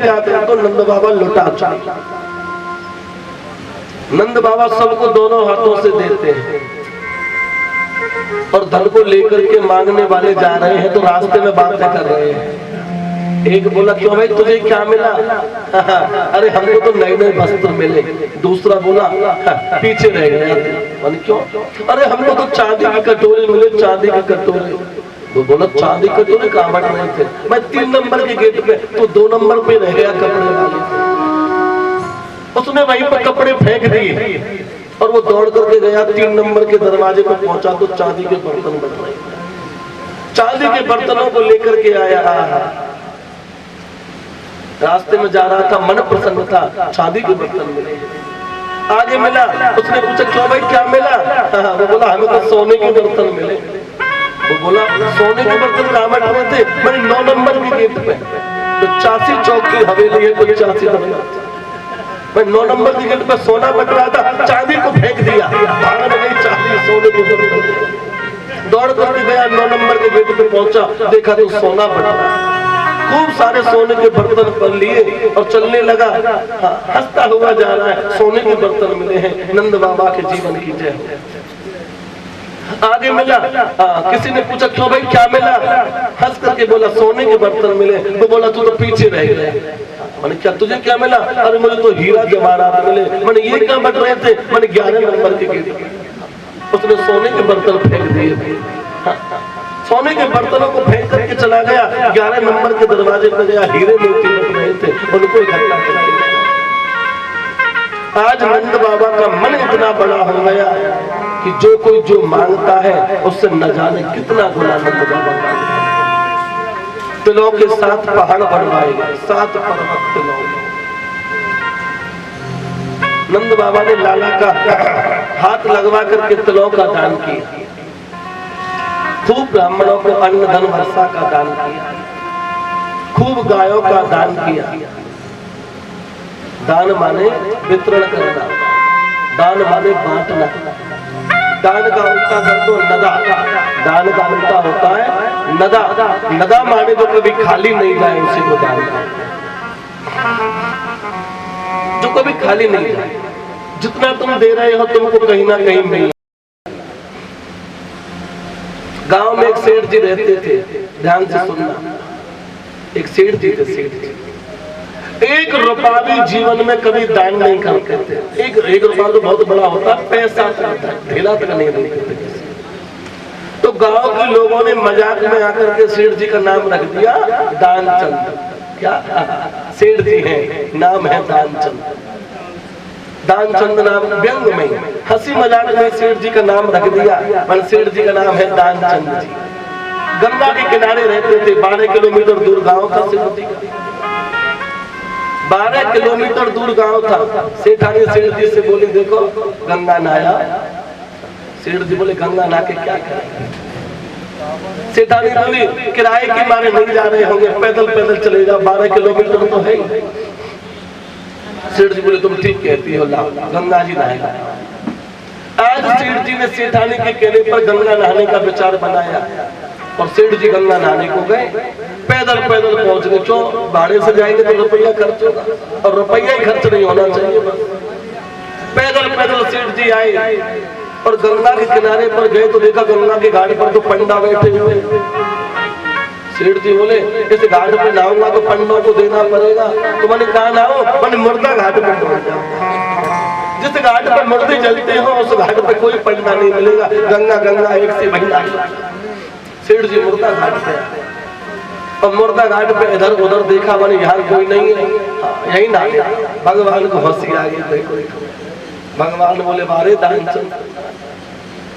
जाते हैं तो नंद बाबा लुटा चुके। नंद बाबा सबको दोनों हाथों से देते हैं और धन को लेकर के मांगने वाले जा रहे हैं तो रास्ते में बातें कर रहे हैं। एक बोला क्यों भाई तुझे क्या मिला? अरे हमको तो नए नए वस्त्र मिले। दूसरा बोला पीछे रह गया। क्यों? अरे हमको तो चांदी की कटोरे मिले, चांदी की कटोरे। तो बोला चांदी के कटोरे कहाँ बट रहे थे? मैं 3 नंबर के गेट पे, तो 2 नंबर पे रह गया कपड़े वाले। उसने वहीं पर कपड़े फेंक दिए और वो दौड़ करके गया 3 नंबर के दरवाजे पर पहुंचा तो चांदी के बर्तन बट रहे। चांदी के बर्तनों को लेकर के आया। रास्ते में जा रहा था, मन प्रसन्न था, चांदी के बर्तन मिले। आगे मिला, उसने पूछा क्यों भाई क्या मिला? वो बोला हमें तो सोने के बर्तन मिले। वो बोला सोने के बर्तन कहाँ बट रहे थे? मैंने 9 नंबर के गेट पे, तो 84 चौक की हवेली है, कोई 84 मैं 9 नंबर के गेट पे सोना बट रहा था, चांदी को फेंक दिया। चांदी सोने के बर्तन। दौड़ करके गया, 9 नंबर के गेट पे पहुंचा, देखा तो सोना बट रहा। खूब सारे सोने के बर्तन पर लिए और चलने लगा। हंसता हुआ जा रहा है, सोने के बर्तन मिले हैं। नंद बाबा के जीवन की जय। आगे मिला, किसी ने पूछा क्यों भाई क्या मिला? हंस करके बोला सोने के बर्तन मिले। वो बोला तू तो पीछे रह गया। मैंने क्या तुझे क्या मिला? अरे मुझे तो हीरा जवाहरात मिले। मैंने ये क्या बट रहे थे? मैंने 11 नंबर के गेट। उसने सोने के बर्तन फेंक दिए। सोने के बर्तनों को फेंक करके चला गया। 11 नंबर के दरवाजे पर गया, हीरे मोती बट रहे थे, उनको इकट्ठा करके। आज नंद बाबा का मन इतना बड़ा हो गया कि जो कोई जो मांगता है उससे न जाने कितना गुना नंद बाबा मांगता है। तिलों के 7 पहाड़ बनवाएगा, 7 पर्वत तिलों। नंद बाबा ने लाला का हाथ लगवा करके तिलों का दान किया। खूब ब्राह्मणों को अन्न धन वर्षा का दान किया। खूब गायों का दान किया। दान माने वितरण करना, दान माने बांटना। दान का उल्टा कर दो नदा। दान का उल्टा होता है नदा। नदा माने जो कभी खाली नहीं जाए उसी को दान कर। जो कभी खाली नहीं जाए, जितना तुम दे रहे हो तुमको कहीं ना कहीं मिल। गांव में एक सेठ जी रहते थे, ध्यान से सुनना। एक सेठ जी थे, सेठ जी 1 रुपया भी जीवन में कभी दान नहीं करते थे। एक रुपया तो बहुत बड़ा होता, पैसा ढेला तक नहीं देते थे। तो गांव के लोगों ने मजाक में आकर के सेठ जी का नाम रख दिया दानचंद। क्या सेठ जी हैं, नाम है दानचंद। दानचंद नाम व्यंग में, हंसी मजाक में सेठ जी का नाम रख दिया। पर सेठ जी का नाम है दानचंद जी। गंगा के किनारे रहते थे। 12 किलोमीटर दूर गांव था सेठ जी का। 12 किलोमीटर दूर गांव था। सेठानी सेठ जी से बोली देखो गंगा नहाया। सेठ जी बोले गंगा नहा के क्या करें? सेठानी बोली किराए के मारे नहीं जा रहे होंगे, पैदल पैदल चले जाओ, 12 किलोमीटर तो है। सेठ जी बोले तुम ठीक कहती हो, ला गंगा जी नहाएगा। आज सेठ जी ने सेठानी के कहने पर गंगा नहाने का विचार बनाया और सेठ जी गंगा नहाने को गए। पैदल पैदल पहुंच गए। क्यों? भाड़े से जाएंगे तो रुपया खर्च होगा और रुपया ही खर्च नहीं होना चाहिए। पैदल पैदल सेठ जी आए और गंगा के किनारे पर गए तो देखा गंगा के घाट पर तो पंडा बैठे हुए। सेठ जी बोले इस घाट पे नहाऊंगा तो पंडों को देना पड़ेगा। तो मैंने कहा नहाओ? मैंने मुर्दा घाट पे जिस घाट पर मुर्दे जलते हो उस घाट पे कोई पंडा नहीं मिलेगा। गंगा गंगा एक से महिला। सेठ जी मुर्दा घाट पे और मुर्दा घाट पे इधर उधर देखा, मैंने यहाँ कोई नहीं है, यही ना। भगवान को हंसी आ गई। देखो भगवान बोले बारे दानचंद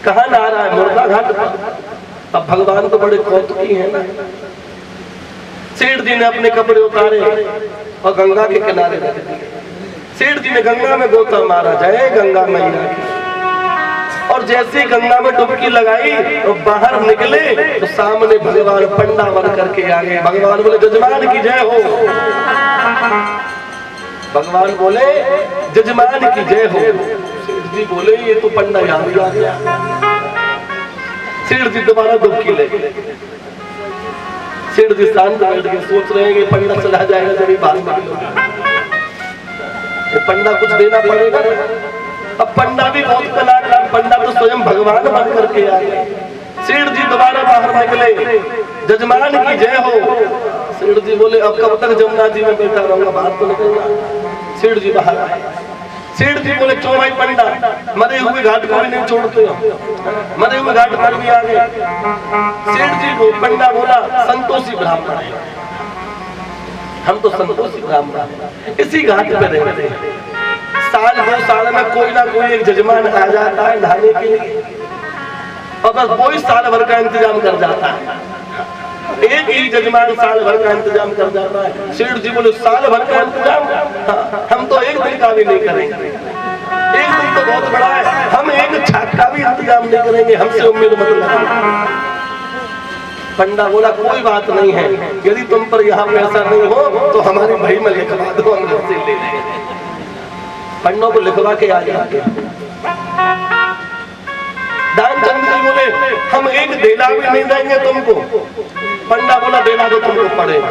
कहाँ नहा रहा है? मुर्दा घाट पर। अब भगवान तो बड़े कौतुकी है ना। सेठ जी ने अपने कपड़े उतारे और गंगा के किनारे रख दिए। सेठ जी ने गंगा में गोता मारा, जय गंगा मैया की। और जैसे गंगा में डुबकी लगाई तो बाहर निकले तो सामने भगवान पंडा बन करके आ गए। भगवान बोले जजमान की जय हो। भगवान बोले जजमान की जय हो। सेठ जी बोले ये तो पंडा यहाँ भी आ गया। सेठ जी दोबारा डुबकी ले गए। सेठ जी शांत बैठ के सोच रहे हैं कि पंडा चला जाएगा जब बाहर निकलोगे। पंडा कुछ देना पड़ेगा। अब पंडा भी बहुत कलाकार, पंडा तो स्वयं भगवान बन करके आए। सेठ जी दोबारा बाहर निकले, जजमान की जय हो। सेठ जी बोले अब कब तक जमुना जी में बैठा रहूंगा, बाहर तो निकलना। सेठ जी बाहर आए। सेठ जी बोले क्यों भाई पंडा, मरे हुए घाट को भी नहीं छोड़ते हो, मरे हुए घाट पर भी आ गए। सेठ जी को पंडा बोला संतोषी ब्राह्मण है, हम तो संतोषी ब्राह्मण इसी घाट पे रहते हैं। साल 2 साल में कोई ना कोई एक जजमान आ जाता है नहाने के लिए, और बस वो ही साल भर का इंतजाम कर जाता है। एक ही जजमान साल भर का इंतजाम कर जाता है। सेठ जी बोले साल भर का इंतजाम, हम तो एक दिन का भी नहीं करेंगे, एक दिन तो बहुत बड़ा है, हम एक छाक का भी इंतजाम नहीं करेंगे, हमसे उम्मीद मत लगाओ। पंडा बोला कोई बात नहीं है, यदि तुम पर यहाँ पे ऐसा नहीं हो तो हमारी भाई में लिखवा दो, हम घर से ले लेंगे। पंडों को लिखवा के आ जाते। दानचंद जी बोले हम एक देना भी नहीं देंगे तुमको। पंडा बोला देना तो तुमको पड़ेगा,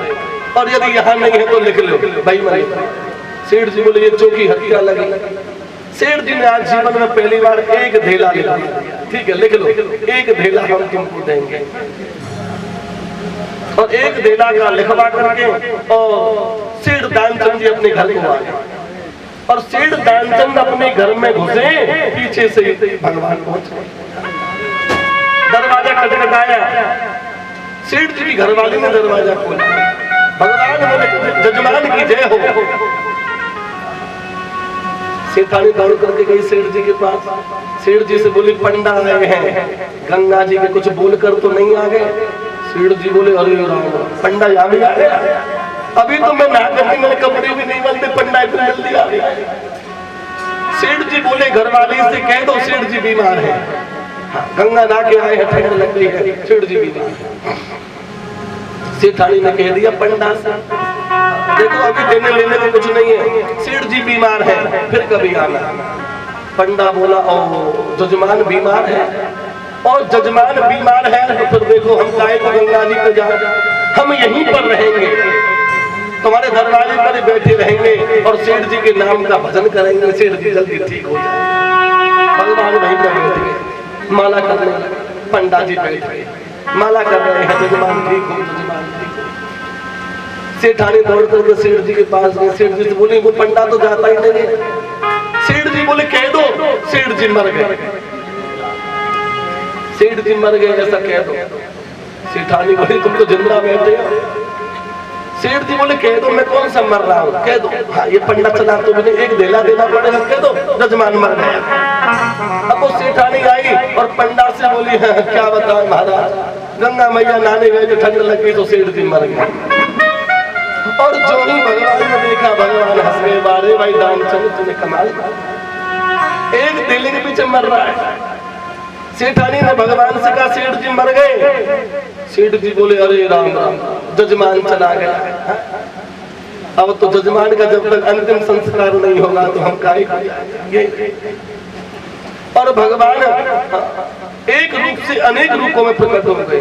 और यदि यहाँ नहीं है तो लिख लो भाई मरे। सेठ जी बोले ये चौकी हत्या लगी। सेठ जी ने आज जीवन में पहली बार एक धेला लिखा, ठीक है लिख लो, एक धेला हम तुमको देंगे। और एक धेला का लिखवा करके और सेठ दानचंद जी अपने घर को आ गए। और सेठ दानचंद अपने घर में घुसे, पीछे से भगवान पहुंच गए। दरवाजा खटखटाया, सेठ जी की घरवाली ने दरवाजा खोला। भगवान बोले जजमान की जय हो। सेठानी दौड़ करके गई सेठ जी के पास। सेठ जी से बोली पंडा आए हैं, गंगा जी के कुछ बोलकर तो नहीं आ गए। सेठ जी बोले अरे राम, पंडा यहाँ भी आ गया, अभी तो मैं नहा करके मेरे कपड़े भी नहीं बंदे, पंडा इतना जल्दी आ गया। सेठ जी बोले घरवाली से कह दो सेठ जी बीमार है, गंगा नहा के आए हैं, ठंड लग गई है, सेठ जी बीमार है। सेठानी ने कह दिया पंडा से देखो अभी देने लेने को कुछ नहीं है, सेठ जी बीमार है, फिर कभी आना। पंडा बोला ओ जजमान बीमार है, और जजमान बीमार है तो फिर देखो हम काहे को गंगा जी पे जाए, हम यहीं पर रहेंगे, तुम्हारे दरवाजे पर बैठे रहेंगे और सेठ जी के नाम का भजन करेंगे, सेठ जी जल्दी ठीक हो जाए। भगवान वहीं पर बैठे माला करने लगे। पंडा जी बैठे माला कर रहे हैं, जजमान ठीक हो, जजमान ठीक हो। सेठानी दौड़ करके सेठ जी के पास गए। सेठ जी से बोले वो पंडा तो जाता ही नहीं है। सेठ जी बोले कह दो सेठ जी मर गए, सेठ जी मर गए ऐसा कह दो। सेठानी बोली तुम तो जिंदा बैठे हो। सेठ जी बोले कह दो मैं कौन सा मर रहा हूँ, कह दो। हाँ ये पंडा चला तो मैंने एक धेला देना पड़ेगा, कह दो जजमान मर गया। अब वो सेठानी आई और पंडा से बोली हाँ, क्या बताओ महाराज, गंगा मैया नहाने गए तो ठंड लग गई तो सेठ जी मर गए। और जो ही भगवान ने देखा, भगवान हंस गए, बारे भाई दानचंद तूने कमाल किया, एक धेले के पीछे मर रहा है। सेठानी ने भगवान से कहा सेठ जी मर गए। सेठ जी बोले अरे राम राम, जजमान चला गया। अब तो जजमान का जब तक अंतिम संस्कार नहीं होगा तो हम काहे को जाएंगे। और भगवान एक रूप से अनेक रूपों में प्रकट हो गए।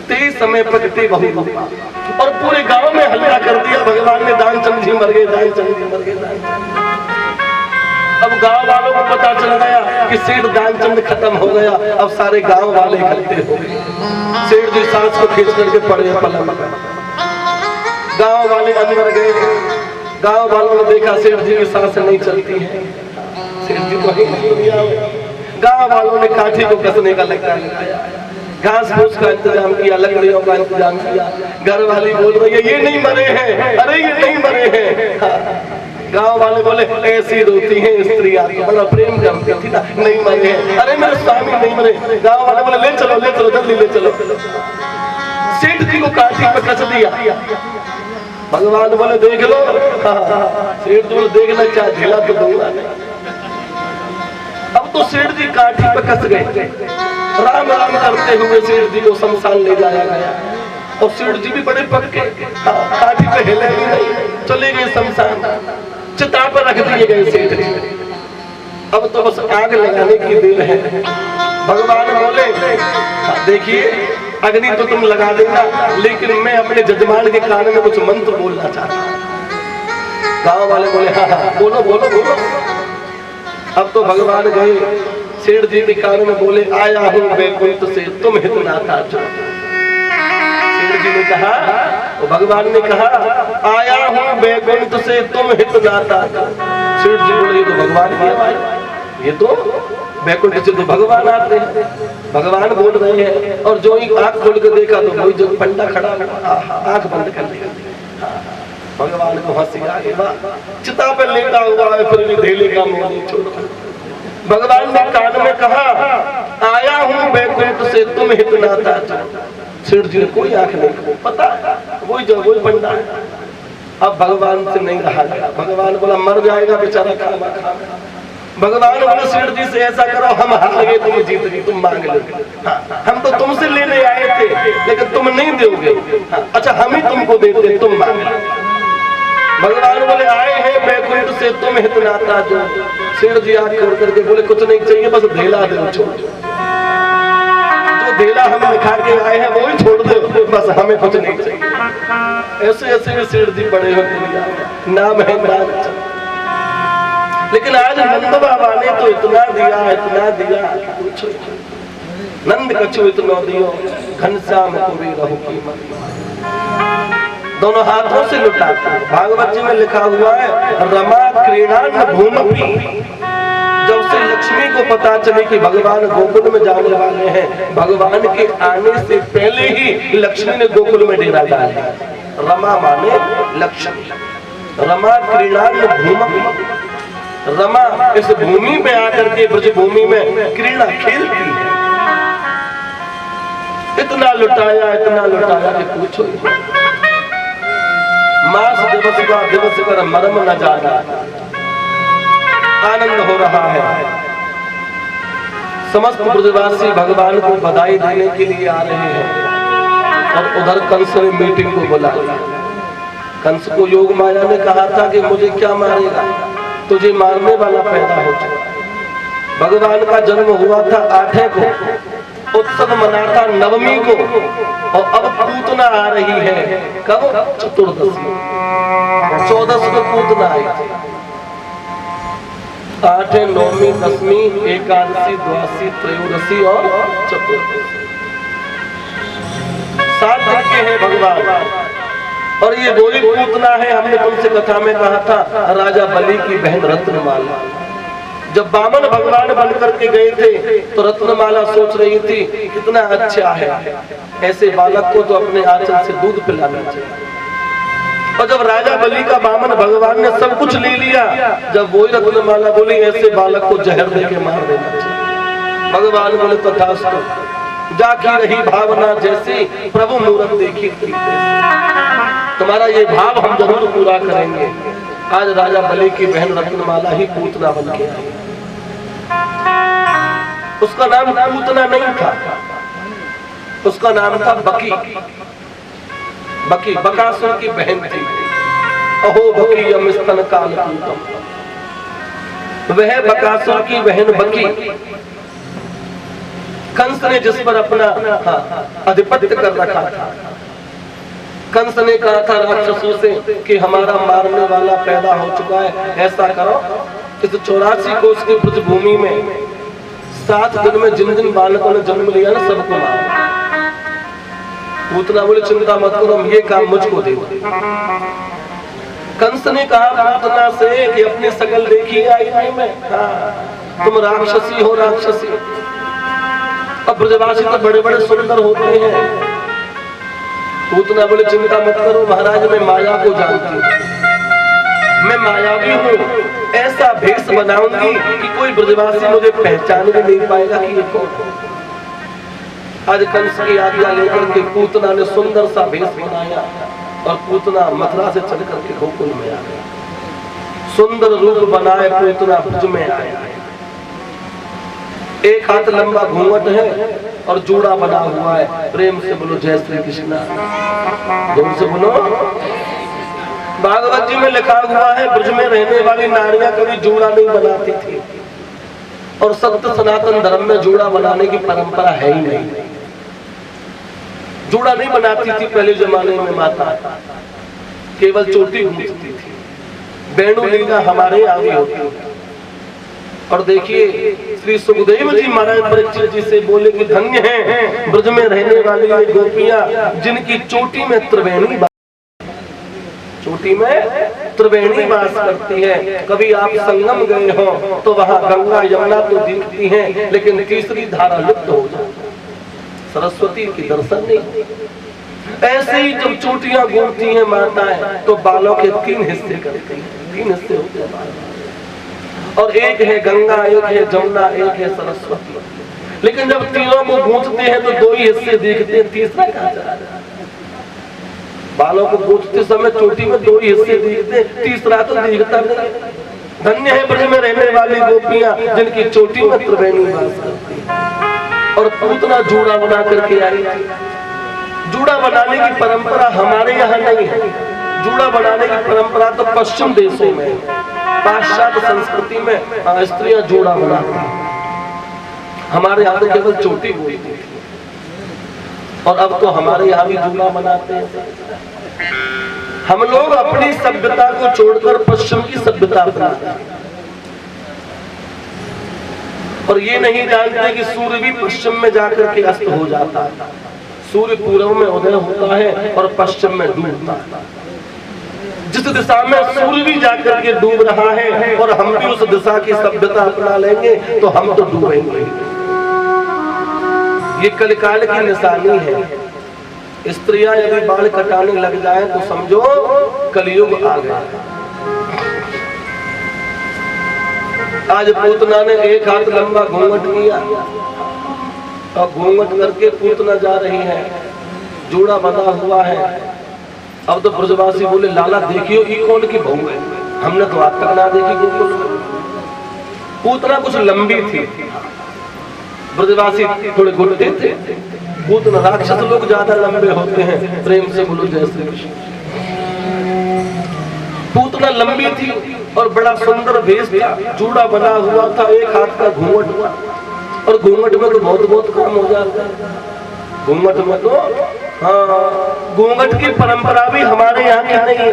तेज समय प्रकटे बहु, और पूरे गांव में हल्ला कर दिया भगवान ने दानचंद जी मर गए, दानचंद जी मर गए। अब गांव वालों को पता चल गया कि सेठ दानचंद खत्म हो गया। अब सारे गांव वाले इकट्ठे हो गए। सेठ जी सांस को खींच करके पड़े पलंग पर। गांव वाले अंदर गए। गांव वालों ने देखा सेठ जी की सांस नहीं चलती है, सेठ जी तो ही। गांव वालों ने काठी को कसने का लकड़ा लगाया, घास फूस का इंतजाम किया, लकड़ियों का इंतजाम किया। घर वाली बोल रही है ये नहीं मरे हैं, अरे ये नहीं मरे हैं। गांव वाले बोले ऐसी रोती है स्त्रियां, बड़ा प्रेम करती थी ना, नहीं मरे हैं, अरे मेरे स्वामी नहीं मरे। गांव वाले बोले ले चलो जल्दी ले चलो। सेठ जी को काठी पे कस दिया। भगवान बोले देख लो। सेठ जी बोले देखना क्या झेला तो दूंगा। अब तो सेठ जी काठी पे कस गए। राम राम करते हुए सेठ जी को शमशान ले जाया गया। और सेठ जी भी बड़े पक्के, काठी पे हिले भी नहीं, चले गए शमशान। चिता पर रख दिए गए सेठ जी। अब तो बस आग लगाने की देर है। भगवान बोले देखिए अग्नि तो तुम लगा देना, लेकिन मैं अपने जजमान के कान में कुछ मंत्र बोलना चाहता हूँ। गांव वाले बोले हाँ हाँ बोलो बोलो बोलो। अब तो भगवान गए, सेठ जी के कान में बोले आया हूँ वैकुंठ से तुम हित नाता जो। सेठ जी ने कहा, तो भगवान ने कहा आया हूँ वैकुंठ से तुम हित नाता जो। सेठ जी बोले ये तो भगवान की आवाज, ये तो वैकुंठ से तो भगवान आते हैं, भगवान बोल रहे हैं। और जो ही आंख खोल कर देखा तो वही जो पंडा खड़ा आंख बंद कर लिया। भगवान को हंसी आ गई, चिता पे लेटा हुआ है फिर भी धेले का मुंह नहीं छोड़ा। भगवान ने कान में कहा आया हूँ वैकुंठ से तुम हित नाता जो। सेठ जी ने कोई आंख नहीं पता, वही पंडा है। अब भगवान से नहीं रहा गया, भगवान बोला मर जाएगा बेचारा खाना खा। भगवान बोले सेठ जी से ऐसा करो हम हार गए तुम जीत गई, तुम मांग लो। हम तो तुमसे लेने आए थे लेकिन तुम नहीं दोगे, अच्छा हम ही तुमको देते, तुम मांग लो। भगवान बोले आए हैं वैकुंठ से तुम हित नाता जो। सेठ जी आंख खोल करके बोले कुछ नहीं चाहिए बस धेला दो, छोड़ जो धेला हम लिखा के आए हैं वो ही छोड़ दो, बस हमें कुछ नहीं चाहिए। ऐसे ऐसे सेठ जी बड़े हो दुनिया में, नाम है नाम। लेकिन आज नंद बाबा ने तो इतना दिया पूछो। नंद कछु इतना दियो घनश्याम को भी रहु की दोनों हाथों से लुटाता। भागवत जी में लिखा हुआ है रमा क्रीड़ान भूमि। जब से लक्ष्मी को पता चले कि भगवान गोकुल में जाने वाले हैं, भगवान के आने से पहले ही लक्ष्मी ने गोकुल में डेरा डाला। रमा माने लक्ष्मी, रमा क्रीड़ान भूमि। रमा इस भूमि में आकर के ब्रज भूमि में क्रीड़ा खेलती है। इतना लुटाया कि पूछो। मास दिवस का दिवस कर मरम न जाना, आनंद हो रहा है। समस्त ब्रजवासी भगवान को बधाई देने के लिए आ रहे हैं और उधर कंस ने मीटिंग को बुला लिया। कंस को योग माया ने कहा था कि मुझे क्या मारेगा, तुझे मारने वाला पैदा हो चुका। भगवान का जन्म हुआ था 8 को, उत्सव मना था 9वीं को, और अब पूतना आ रही है कब? चतुर्दशी। 14 को पूतना आई थी। 8, 9वीं, 10वीं, एकादशी, द्वादशी, त्रयोदशी और चतुर्दशी। 7 दिन के हैं भगवान। और ये वही पूतना है, हमने तुमसे कथा में कहा था राजा बलि की बहन रत्नमाला। जब वामन भगवान बन करके गए थे तो रत्नमाला सोच रही थी कितना अच्छा है, ऐसे बालक को तो अपने आंचल से दूध पिलाना चाहिए। और जब राजा बलि का वामन भगवान ने सब कुछ ले लिया, जब वही रत्नमाला बोली ऐसे बालक को जहर देके मार देना चाहिए। भगवान बोले तथास्तु, जाकी रही भावना जैसी प्रभु मूरत देखी थी। तुम्हारा ये भाव हम जरूर पूरा करेंगे। आज राजा बलि की बहन रत्नमाला ही पूतना बन के आई। उसका नाम पूतना नहीं था, उसका नाम था बकी। बकी बकासुर की बहन थी। अहो बकी यम स्तन काल पूतम। वह बकासुर की बहन बकी कंस ने जिस पर अपना आधिपत्य कर रखा था। कंस ने कहा था राक्षसों से कि हमारा मारने वाला पैदा हो चुका है, ऐसा करो इस 84 कोष की ब्रज भूमि में 7 दिन में जिन जिन बालकों ने जन्म लिया ना सबको मारो। पूतना बोले चिंता मत करो, ये काम मुझको दे दो। कंस ने कहा पूतना से कि अपनी शकल देखी आईने में, तुम राक्षसी हो राक्षसी। अब ब्रजवासी तो बड़े बड़े सुंदर होते हैं। पूतना बोले चिंता मत करो महाराज, मैं माया को जानती हूँ, मैं मायावी हूँ। ऐसा भेष बनाऊंगी कि कोई ब्रजवासी मुझे पहचान भी नहीं पाएगा कि ये कौन है। आज कंस की आज्ञा लेकर के पूतना ने सुंदर सा भेष बनाया और पूतना मथुरा से चल करके गोकुल में आ गया। सुंदर रूप बनाए पूतना ब्रज में आया। एक हाथ लंबा घूंघट है और जूड़ा बना हुआ है। प्रेम से बोलो जय श्री कृष्णा, जोर से बोलो। भागवत जी में लिखा हुआ है ब्रज में रहने वाली नारियां कभी जूड़ा नहीं बनाती थी और सत्य सनातन धर्म में जूड़ा बनाने की परंपरा है ही नहीं। जूड़ा नहीं बनाती थी पहले जमाने में माता, केवल चोटी गूंथती थी। वेणु लीला हमारे यहाँ भी होती है। और देखिए श्री सुखदेव जी महाराज परीक्षित जी से बोले कि धन्य हैं ब्रज में रहने वाली ये गोपियां जिनकी चोटी में त्रिवेणी वास करती है। कभी आप संगम गए हो तो वहाँ गंगा यमुना तो दिखती हैं, लेकिन तीसरी धारा लुप्त हो जाती है, सरस्वती की दर्शन नहीं। ऐसे ही जब चोटियां घूमती हैं माताएं तो बालों के 3 हिस्से करती हैं, 3 हिस्से होते हैं बालों। और एक है गंगा, एक है जमुना, एक है सरस्वती। लेकिन जब तीनों को गूंथते हैं तो 2 ही हिस्से दिखते हैं, तीसरा कहाँ चला जाता है। बालों को गूंथते समय चोटी में 2 ही हिस्से दिखते, तीसरा तो दिखता नहीं। धन्य है ब्रज में रहने वाली गोपियां जिनकी चोटी में त्रिवेणी वास करती है। और पूतना जूड़ा बना करके आई। जूड़ा बनाने की परंपरा हमारे यहाँ नहीं है। जूड़ा बनाने की परंपरा तो पश्चिम देशों में, पाश्चात्य संस्कृति में स्त्रियां जूड़ा बनाती हैं। हमारे यहाँ तो केवल चोटी बोलती थी, और अब तो हमारे यहाँ भी जूड़ा बनाते हैं। हम लोग अपनी सभ्यता को छोड़कर पश्चिम की सभ्यता अपनाते हैं, और ये नहीं जानते कि सूर्य भी पश्चिम में जाकर के अस्त हो जाता है। सूर्य पूर्व में उदय होता है और पश्चिम में डूबता है। जिस दिशा में सूर्य भी जाकर के डूब रहा है और हम भी उस दिशा की सभ्यता अपना लेंगे तो हम तो डूबेंगे। ये कलिकाल की निशानी है। स्त्रियां यदि बाल कटाने लग जाएं तो समझो कलयुग आ गया। आज पूतना ने 1 हाथ लंबा घूंघट किया और घूंघट करके पूतना जा रही है, जूड़ा बंधा हुआ है। अब तो ब्रजवासी बोले लाला देखियो ये कौन की बहू है, हमने तो आज तक ना देखी गोकुल। पूतना कुछ लंबी थी, ब्रजवासी थोड़े गुड्डे थे। पूतना राक्षस लोग ज्यादा लंबे होते हैं, प्रेम से बोलो जय श्री कृष्ण। पूतना लंबी थी और बड़ा सुंदर भेष था, जूड़ा बना हुआ था, 1 हाथ का घूंघट हुआ। और घूंघट में तो बहुत काम हो जाता है। घूंघट में तो घूंघट की परंपरा भी हमारे यहाँ की नहीं है।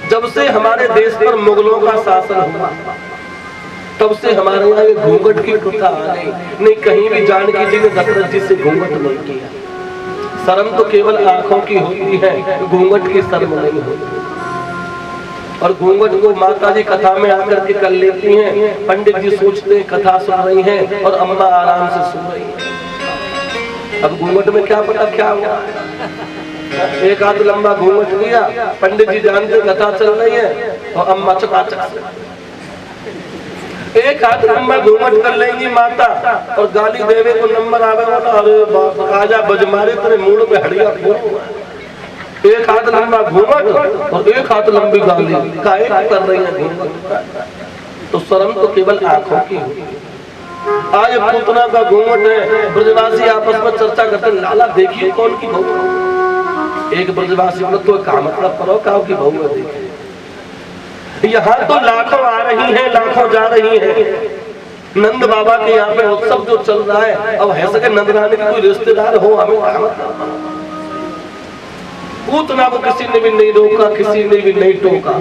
जब से हमारे देश पर मुगलों का शासन हुआ तब से हमारे यहाँ ये घूंघट की प्रथा आ गई। नहीं कहीं भी जानकी जी ने दशरथ जी से घूंघट नहीं किया। शर्म तो केवल आंखों की होती है, घूंघट की शर्म नहीं होती। और घूंघट को माता जी कथा में आकर के कर लेती हैं। पंडित जी सोचते हैं कथा सुन रही हैं और अम्मा आराम से सुन रही हैं। अब घूंघट में क्या पता क्या हुआ। 1 हाथ लंबा घूंघट लिया, पंडित जी जानते कथा चल रही है और अम्मा चकाचक 1 हाथ लंबा घूंघट कर लेंगी माता और गाली देवे को नंबर आवे वाला, अरे बाप आजा बज मारे तेरे मूड पे हड़िया फूट। 1 हाथ लंबा घूंघट और 1 हाथ लंबी गाली काहे कर रही है घूंघट। तो शर्म तो केवल आंखों की होती। आज पूतना का घूंघट है, ब्रजवासी आपस में चर्चा करते लाला देखिए कौन की बहू। एक ब्रजवासी बोला तो का मतलब करो काव की बहू है। देखिए यहाँ तो लाखों आ रही हैं, लाखों जा रही हैं। नंद बाबा के यहाँ पे उत्सव जो चल रहा है, अब है सके नंदरानी के कोई रिश्तेदार हो हमें क्या मतलब। पूतना को किसी ने भी नहीं रोका, किसी ने भी नहीं टोका।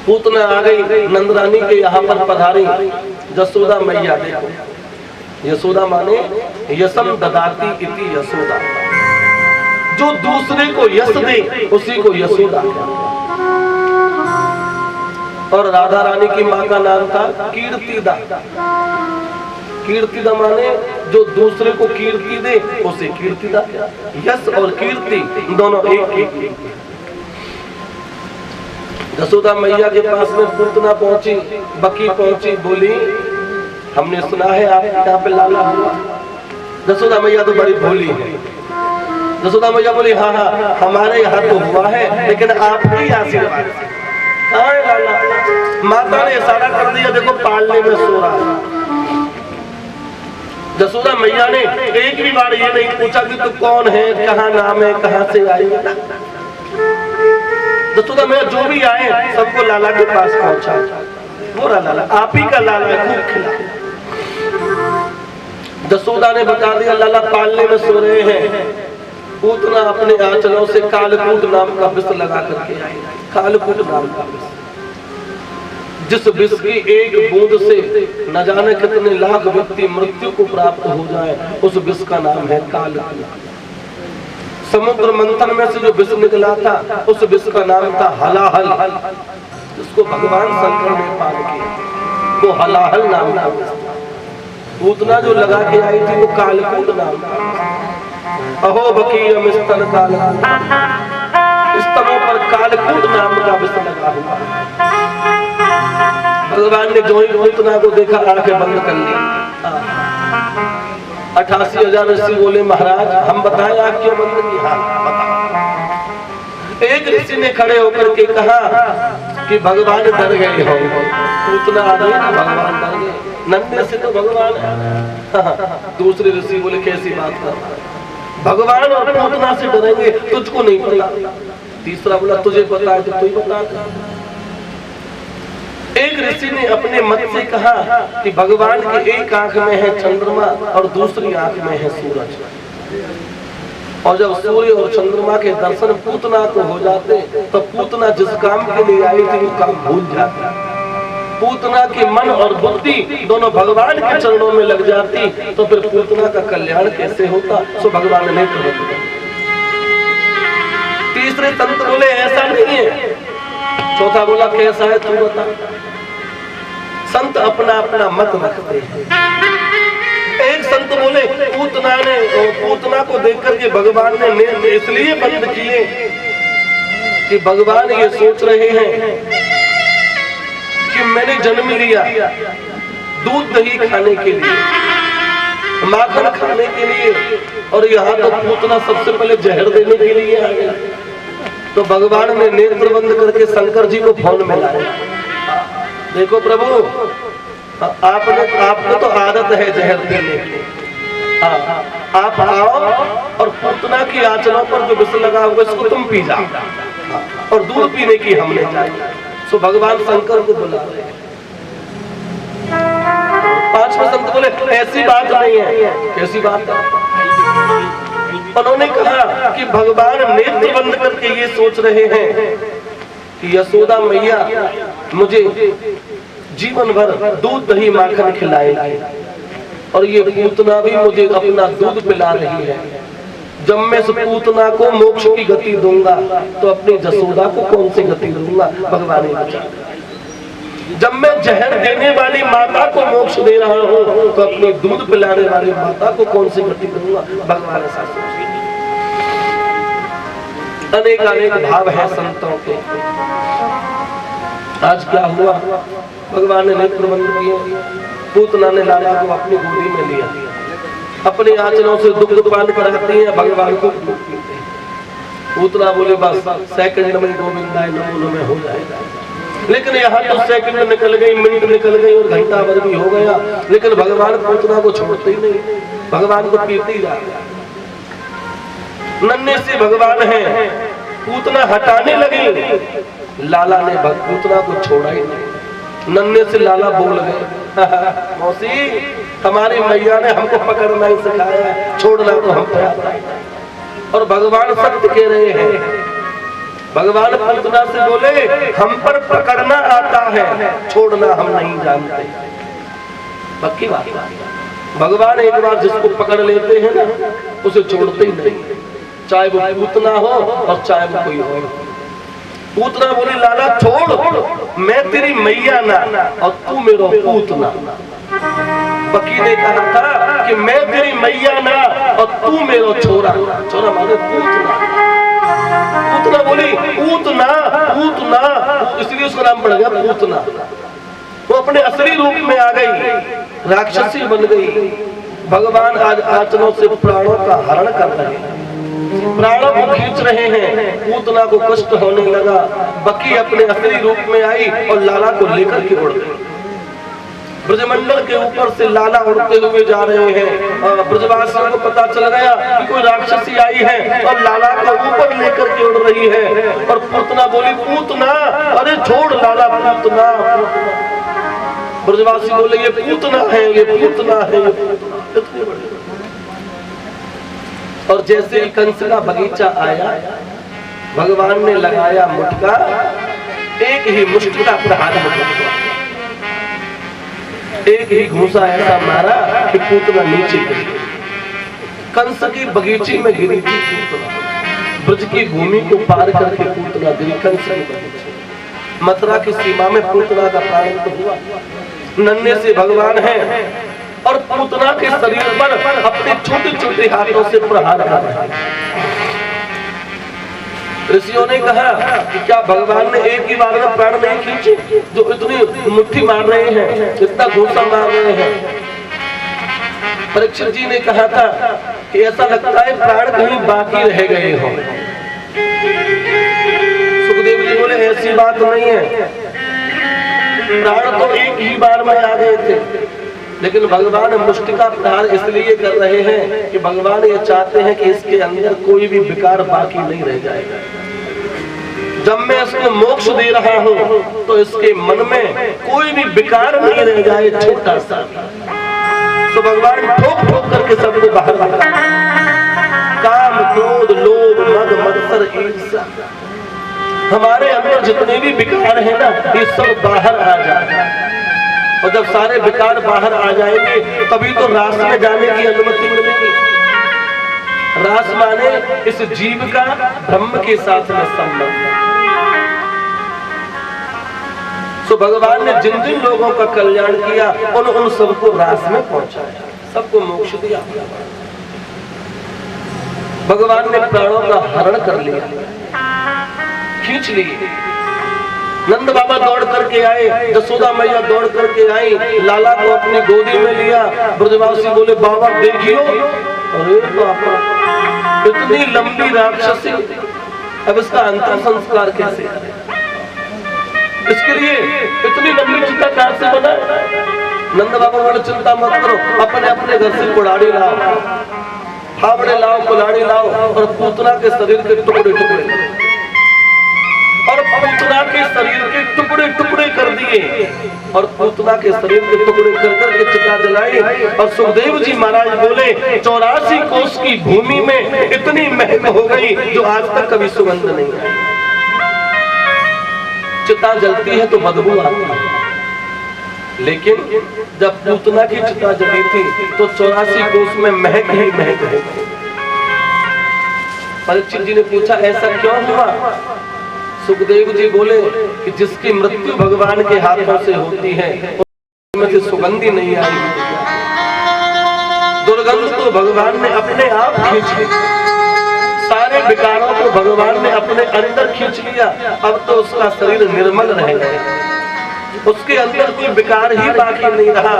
पूतना आ गई नंदरानी के यहाँ पर पधारी। यशोदा मैया देखो, यशोदा माने यशम ददाती इति यशोदा, जो दूसरे को यश दे उसी को यशोदा। और राधा रानी की माँ का नाम था कीर्तिदा। कीर्तिदा माने जो दूसरे को कीर्ति दे उसे कीर्तिदा। यश और कीर्ति दोनों एक ही। यशोदा मैया के पास में पूतना पहुंची, बकी पहुंची, बोली हमने सुना है आप यहाँ पे लाला हुआ। यशोदा मैया तो बड़ी भोली है। यशोदा मैया बोली हाँ हाँ हमारे यहाँ तो हुआ है, लेकिन आपकी आशीर्वाद से। लाला माता ने इशारा कर दिया, देखो पालने में सो रहा है। यशोदा मैया ने एक भी बार ये नहीं पूछा कि तू कौन है, कहाँ नाम है, कहाँ से आई। यशोदा मैया जो भी आए सबको लाला के पास पहुंचा। बोला लाला आप ही का लाला है, खूब खिला। यशोदा ने बता दिया लाला पालने में सो रहे हैं। पूतना अपने आंचलों से कालकूट नाम का विष लगा करके आई। कालकूट नाम का विष, जिस विष की एक बूंद से न जाने कितने लाख व्यक्ति मृत्यु को प्राप्त हो जाए, उस विष का नाम है कालकूट। समुद्र मंथन में से जो विष निकला था, उस विष का नाम था हलाहल, जिसको भगवान शंकर ने पान किया, वो हलाहल नाम था। पूतना जो लगा के आई थी वो कालकूट नाम था। अहो बकीयम स्तन कालकूट, स्तनों पर कालकूट नाम का विष लगा हुआ। भगवान ने जो ही पूतना को देखा, आंखें बंद कर ली। 88,000 ऋषि बोले महाराज हम बताएं आप क्यों बंद की? हाँ बताओ। एक ऋषि ने खड़े होकर के कहा कि भगवान डर गए हो। पूतना आ गई ना, भगवान डर गए, नन्हे से तो भगवान है। दूसरे ऋषि बोले कैसी बात कर रहा है, भगवान और पूतना से डरेंगे, तुझको नहीं पता। तीसरा बोला तुझे पता है तो तू ही बता। एक ऋषि ने अपने मत से कहा कि भगवान की एक आंख में है चंद्रमा और दूसरी आंख में है सूरज, और जब सूर्य और चंद्रमा के दर्शन पूतना को हो जाते तो पूतना जिस काम के लिए आई थी वो काम भूल जाती। पूतना की मन और बुद्धि दोनों भगवान के चरणों में लग जाती, तो फिर पूतना का कल्याण कैसे होता? सो भगवान ने कर। तीसरे संत बोले ऐसा नहीं है। चौथा बोला कैसा है तू बता। संत अपना अपना मत रखते हैं। एक संत बोले पूतना को देखकर के भगवान ने नेत्र इसलिए बंद किए कि भगवान ये सोच रहे हैं कि मैंने जन्म लिया दूध दही खाने के लिए, माखन खाने के लिए, और यहाँ तो पूतना सबसे पहले जहर देने के लिए आ गया। तो भगवान ने नेत्र बंद करके शंकर जी को फोन में लाया। देखो प्रभु, आपको तो आदत है जहर पीने की, आप आओ और पूतना की आंचलों पर जो विष लगा हुआ इसको तुम पी जाओ, और दूध पीने की हमने चाहिए। सो भगवान शंकर को बुला रहे। पांचवा संत बोले ऐसी बात नहीं है। कैसी बात है? उन्होंने कहा कि भगवान नेत्र बंद करके ये सोच रहे हैं कि यशोदा मैया मुझे जीवन भर दूध दही माखन खिलाएगी, और ये पूतना भी मुझे अपना दूध पिला रही है। जब मैं इस पूतना को मोक्ष की गति दूंगा तो अपनी यशोदा को कौन सी गति दूंगा? भगवान ने बचा। जब मैं जहर देने वाली माता को मोक्ष दे रहा हूँ तो अपनी दूध पिलाने वाली माता को कौन सी गति दूंगा? भगवान ऐसा सोचिए। अनेक अनेक भाव है संतों के। आज क्या हुआ? भगवान ने नेत्र बंद किए, पूतना ने लाला को अपनी गोदी में लिया, अपने आंचलों से दुग्ध पान कराती है, भगवान को पूतना बोले बस सेकंड में गोविंदाय नमो नमः हो जाएगा। लेकिन यहाँ तो सेकंड निकल गई, मिनट निकल गई और घंटा भर भी हो गया, लेकिन भगवान पूतना को छोड़ते ही नहीं, भगवान को पीते ही जा रहा। नन्हे से भगवान है, पूतना हटाने लगी, लाला ने पूतना को छोड़ा ही नहीं। नन्हे से लाला बोल गए मौसी हमारी मैया ने हमको पकड़ना ही सिखाया, छोड़ना तो हम पे आता है। और भगवान सत्य कह रहे हैं। भगवान पूतना से बोले हम पर पकड़ना आता है, छोड़ना हम नहीं जानते। पक्की बात। भगवान एक बार जिसको पकड़ लेते हैं ना, उसे छोड़ते ही नहीं, चाहे वो पूतना हो और चाहे वो कोई हो। पूतना बोले लाला छोड़, मैं तेरी मैया ना और तू मेरा पूतना। बकी ने कहा था कि मैं तेरी मैया ना और तू मेरा छोरा। छोरा माने पूतना। पूतना बोली पूतना पूतना, इसलिए उसका नाम पड़ गया पूतना। वो अपने असली रूप में आ गई, राक्षसी बन गई। भगवान आज आंचलों से प्राणों का हरण कर रहे हैं, प्राणों को खींच रहे हैं। पूतना को कष्ट होने लगा, बकी अपने असली रूप में आई और लाला को लेकर के उड़ गई। ब्रजमंडल के ऊपर से लाला उड़ते हुए जा रहे हैं। ब्रजवासियों को पता चल गया कि कोई राक्षसी आई है और लाला को ऊपर लेकर के उड़ रही है। और पूतना बोली पूतना, अरे छोड़ लाला पूतना। ब्रजवासी बोले ये पूतना है, ये पूतना है, ये पूतना। और जैसे ही कंस का बगीचा आया, भगवान ने लगाया मुटका, एक ही मुष्टि का प्रहार हुआ, एक ही घूंसा ऐसा मारा कि पूतना नीचे गिरी। कंस की बगीचे में गिरी थी पूतना, ब्रज की भूमि को पार करके पूतना गिरी कंस की बगीचे। मथुरा की सीमा में पूतना का प्राण तो हुआ। नन्हे से भगवान हैं और पूतना के शरीर पर अपने छोटे छोटे हाथों से प्रहार कर रहे हैं। ऋषियों ने कहा कि क्या भगवान ने एक ही बार में प्राण नहीं खींचे, जो इतनी मुट्ठी मार रहे हैं, इतना घूंसा मार रहे हैं। परीक्षित जी ने कहा था कि ऐसा लगता है प्राण कहीं बाकी रह गए हो। सुखदेव जी बोले ऐसी बात नहीं है, प्राण तो एक ही बार में आ गए थे, लेकिन भगवान मुष्टि का प्रहार इसलिए कर रहे हैं कि भगवान ये चाहते हैं कि इसके अंदर कोई भी विकार बाकी नहीं रह जाएगा। जब मैं इसको मोक्ष दे रहा हूँ तो इसके मन में कोई भी विकार नहीं रह जाए, छोटा सा। तो भगवान ठोक ठोक करके सबको बाहर निकाला। काम, क्रोध, लोभ, मद, मत्सर, ईर्ष्या, हमारे अंदर जितने भी विकार है ना, ये सब बाहर आ जाए। और जब सारे विकार बाहर आ जाएंगे तभी तो रास में जाने की अनुमति मिलेगी। रास माने इस जीव का ब्रह्म के साथ में संबंध। तो भगवान ने जिन जिन लोगों का कल्याण किया उन सबको रास में पहुंचाया, सबको मोक्ष दिया। भगवान ने प्राणों का हरण कर लिया, खींच लिए। नंद बाबा दौड़ करके आए, यशोदा मैया दौड़ करके आई, लाला को अपनी गोदी में लिया। ब्रजवासी बोले बाबा देखियो, अरे बाबा इतनी लंबी राक्षसी, अब इसका अंतिम संस्कार कैसे करें? इसके लिए इतनी लंबी चिता कहां से बना? नंद बाबा बोले चिंता मत करो, अपने अपने घर से कुल्हाड़ी लाओ, फावड़े लाओ, कुल्हाड़ी लाओ और पूतना के शरीर के टुकड़े टुकड़े और पूतना के शरीर के टुकड़े टुकड़े कर दिए और पूतना के शरीर के टुकड़े कर करके चिता जलाई। और सुखदेव जी महाराज बोले 84 कोस की भूमि में इतनी महक हो गई जो आज तक कभी सुगंध नहीं आई। चिता जलती है तो बदबू आती है, लेकिन जब पूतना की चिता जली थी तो 84 कोस में महक ही महक है। परीक्षित जी ने पूछा ऐसा क्यों हुआ? सुखदेव जी बोले कि जिसकी मृत्यु भगवान के हाथों से होती है उसमें से सुगंधी नहीं आई, दुर्गंध तो भगवान ने अपने आप खींच ली, सारे विकारों को भगवान ने अपने अंदर खींच लिया। अब तो उसका शरीर निर्मल रह गया, उसके अंदर कोई विकार ही बाकी नहीं रहा।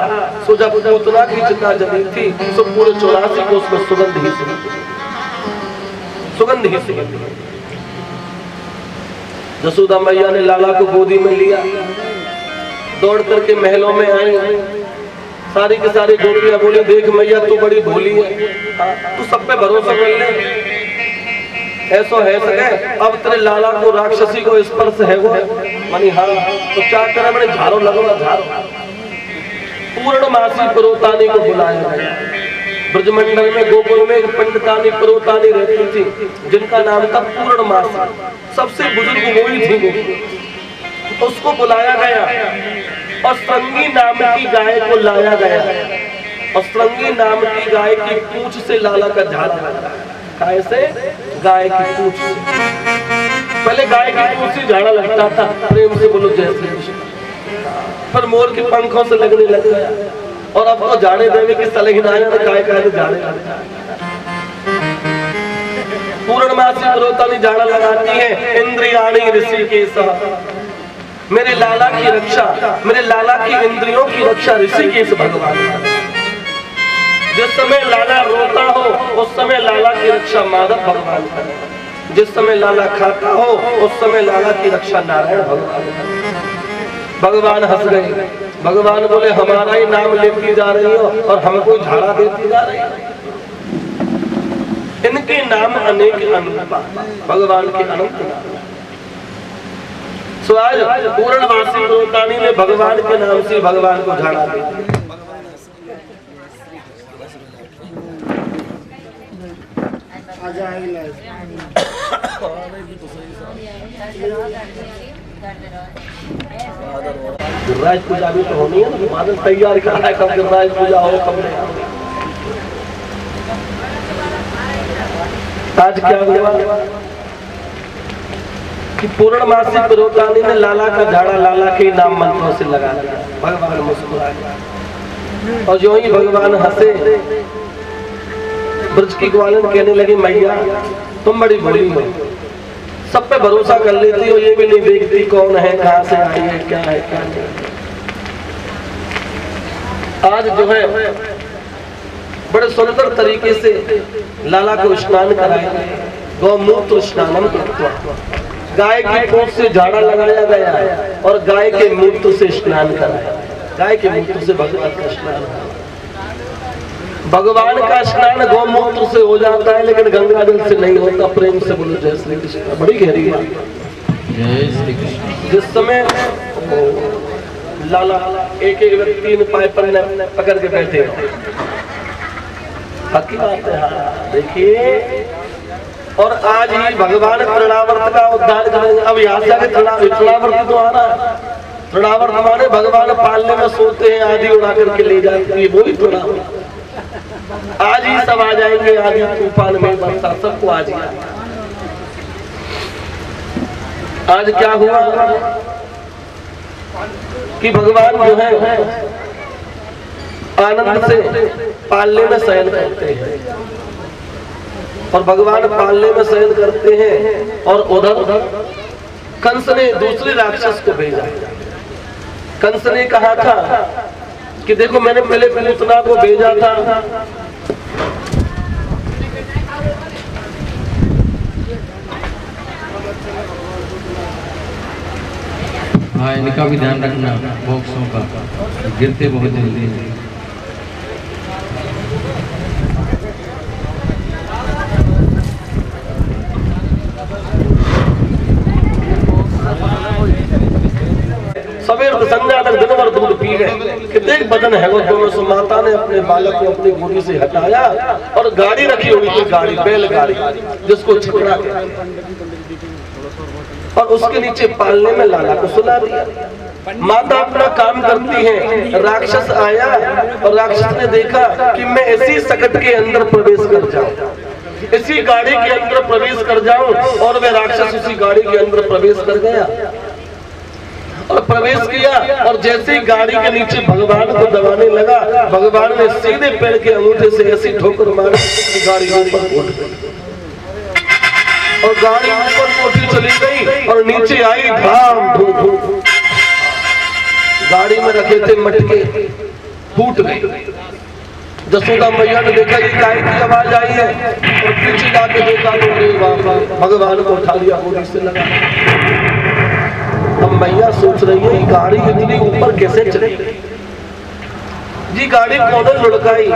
सो जब पूतना की चिता जली थी तो पूरे 84 को उसमें सुगंध ही सुगंध। यशोदा मैया ने लाला को गोदी में लिया, दौड़ करके महलों में आई। सारी के सारी गोपियां बोली देख मैया तू बड़ी भोली है, तू सब पे भरोसा कर ले, ऐसा है सके। अब तेरे लाला को राक्षसी को स्पर्श है वो मनी, हाँ तो क्या करे, मैंने झाड़ो लगोगा झाड़ो। पूर्णमासी पुरोतानी को बुलाया गया। ब्रजमंडल में गोकुल में एक पंडितानी पुरोतानी रहती थी जिनका नाम था पूर्णमासी, सबसे बुजुर्ग वही थी। उसको बुलाया गया और श्रृंगी नाम की गाय को लाया गया और श्रृंगी नाम की गाय की पूंछ से लाला का झाड़ा लगा। गाय से, गाय की पूंछ से। पहले गाय की पूंछ से झाड़ा लगता था, प्रेम से बोलो जय श्री कृष्ण, फिर मोर के पंखों से लगने लग गया और अब तो झाड़े देवे की सलगनाएं तो गाय का तो झाड़े लगता है। पूर्णमासी पुरोतानी झाड़ा लगाती है। इंद्रियाणी ऋषिकेश, मेरे लाला की रक्षा, मेरे लाला की इंद्रियों की रक्षा ऋषिकेश भगवान। जिस समय लाला रोता हो उस समय लाला की रक्षा माधव भगवान करे, जिस समय लाला खाता हो उस समय लाला की रक्षा नारायण भगवान करे। भगवान हंस गए, भगवान बोले हमारा ही नाम लेती जा रही हो और हमको झाड़ा देती जा रही हो। इनके नाम अनेक अनूपा, भगवान के अनंत नाम। आज पूर्णमासी पुरोतानी ने भगवान के नाम से भगवान को झाड़ा दिया। गिरिराज पूजा भी तो होनी है ना, बादल तैयार करना है कब गिरिराज पूजा हो कब नहीं। आज क्या हुआ कि पूर्णमासी पुरोहितानी ने लाला का झाड़ा लाला के नाम मंत्रों से लगा दिया। भगवान मुस्कुरा गए और जो ही भगवान हंसे, ब्रज की ग्वालन कहने लगी मैया तुम बड़ी बड़ी हो, सब पे भरोसा कर लेती हो, ये भी नहीं देखती कौन है, कहां से आई है, क्या है क्या नहीं। आज जो है बड़े सुंदर तरीके से लाला को स्नान कराया, गौमूत्र स्नानम कृत्वा, गाय की पूंछ से झाड़ा लगाया गया और गाय के मूत्र से स्नान कराया। गाय के मूत्र से भगवान का स्नान, भगवान का स्नान गौमूत्र से हो जाता है लेकिन गंगा जल से नहीं होता। प्रेम से बोलो जय श्री कृष्ण। बड़ी गहरी बात। जय श्री कृष्ण। जिस समय लाला एक एक व्यक्ति 3 पाए पकड़ के बैठे, पक्की बात है। हाँ देखिए, और आज ही भगवान तृणावर्त का उद्धार करेंगे। अब यहाँ से आगे तृणावर्त तो आ रहा है। तृणावर्त माने भगवान पालने में सोते हैं, आदि उड़ा करके ले जाते हैं, वो ही तृणावर्त। आज ही सब आ जाएंगे, आदि तूफान में बरसा सबको आज ही। आज क्या हुआ कि भगवान जो है आनंद से पालने में शयन करते हैं, और भगवान पालने में शयन करते हैं और उधर कंस ने दूसरे राक्षस को भेजा। कंस ने कहा था कि देखो मैंने पहले पूतना को भेजा था, हाँ इनका भी ध्यान रखना, बॉक्सों का गिरते बहुत जल्दी हैं। सवेर से संध्या तक दिन भर दूध पी गए। कितने बदन है वो दोनों। माता ने अपने बालक को अपनी गोदी से हटाया और गाड़ी रखी हुई थी, गाड़ी बैलगाड़ी जिसको छकड़ा के, और उसके नीचे पालने में लाला को सुला दिया। माता अपना काम करती है, राक्षस आया और राक्षस ने देखा कि मैं इसी सकट के अंदर प्रवेश कर जाऊं, इसी गाड़ी के अंदर प्रवेश कर जाऊं, और वह राक्षस उसी गाड़ी के अंदर प्रवेश कर गया और प्रवेश किया। और जैसे ही गाड़ी के नीचे भगवान को दबाने लगा, भगवान ने सीधे पैर के अंगूठे से ऐसी ठोकर मारी कि गाड़ी ऊपर उठ गई और गाड़ी ऊपर उठी चली गई और नीचे आई धाम धूम। गाड़ी में रखे थे मटके, फूट गए। जसोदा मैया ने देखा ये गाय की आवाज आई है और पीछे जाके देखा तो भगवान को उठा लिया, गोदी से लगा। अब मैया सोच रही है गाड़ी इतनी ऊपर कैसे चली जी। गाड़ी कौन लुढ़काई।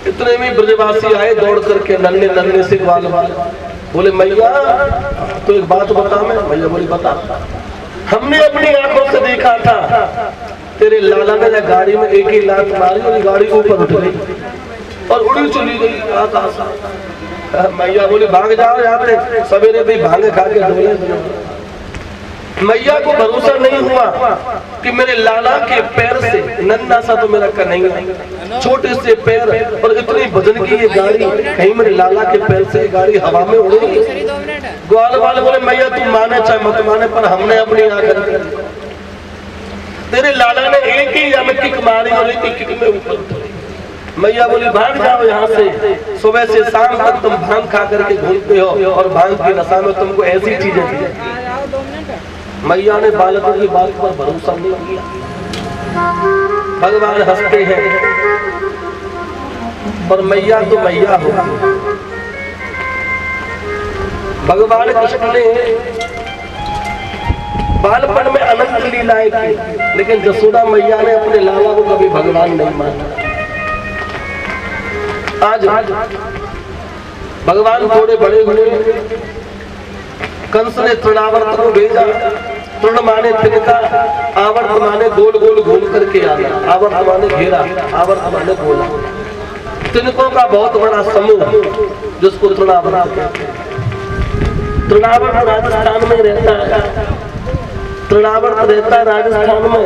इतने में ब्रजवासी आए दौड़ करके, नन्हे नन्हे से ग्वाल बोले मैया तो एक बात बता। मैया बोली बता। हमने अपनी आंखों से देखा था तेरे लाला ने गाड़ी में एक ही लात मारी और गाड़ी ऊपर उठ गई और उड़ी चली गई आकाश। मैया बोली भाग जाओ यहाँ पे, सवेरे भी भांगे खा के डोले। मैया को भरोसा नहीं हुआ कि मेरे लाला के पैर से, नन्हा सा तो मेरा कन्हैया, छोटे से पैर और इतनी वजन की ये गाड़ी, कहीं मेरे लाला के पैर से ये गाड़ी हवा में उड़ेगी। ग्वाल वाले बोले मैया तुम माने चाहे मत माने, पर हमने अपनी आंखें, तेरे लाला ने एक ही या में किक मारी और एक ही किक में ऊपर उतरी। मैया बोली भाग जाओ यहाँ से, सुबह से शाम तक तुम भांग खा करके घूमते हो और भांग की नशा में तुमको ऐसी चीजें दी। मैया ने बालकों की बात पर भरोसा नहीं किया। भगवान हंसते हैं और मैया तो मैया हो। भगवान कृष्ण ने बालपन में अनंत लीलाएं की, लेकिन जसोदा मैया ने अपने लाला को कभी भगवान नहीं माना। आज भगवान थोड़े बड़े हुए, कंस ने तृणावर्त को भेजा। तृण माने तिनका, आवर्त माने गोल गोल घूम करके आना, आवर्त माने घेरा, आवर्त माने गोला। तिनकों का बहुत बड़ा समूह जिसको तृणावर्त कहते हैं। तृणावर्त राजस्थान में रहता है, तृणावर्त रहता है राजस्थान में,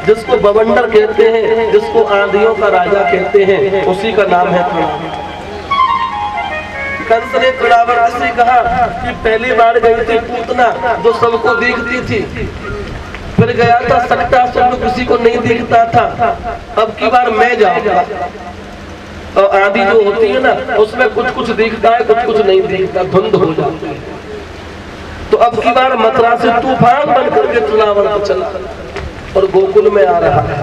जिसको बवंडर कहते हैं, जिसको आंधियों का राजा कहते हैं, उसी का नाम है तृणावर्त। कंस ने तृणावर्त से कहा कि पहली बार गई थी पूतना जो सबको देखती थी, फिर गया था सक्टासुर जो किसी को नहीं दिखता था, अब की बार मैं जाऊंगा। और आंधी जो होती है ना उसमें कुछ कुछ दिखता है, कुछ कुछ नहीं दिखता, धुंध हो जाती है। तो अब की बार मथुरा से तूफान बनकर के तृणावर्त चला और गोकुल में आ रहा है।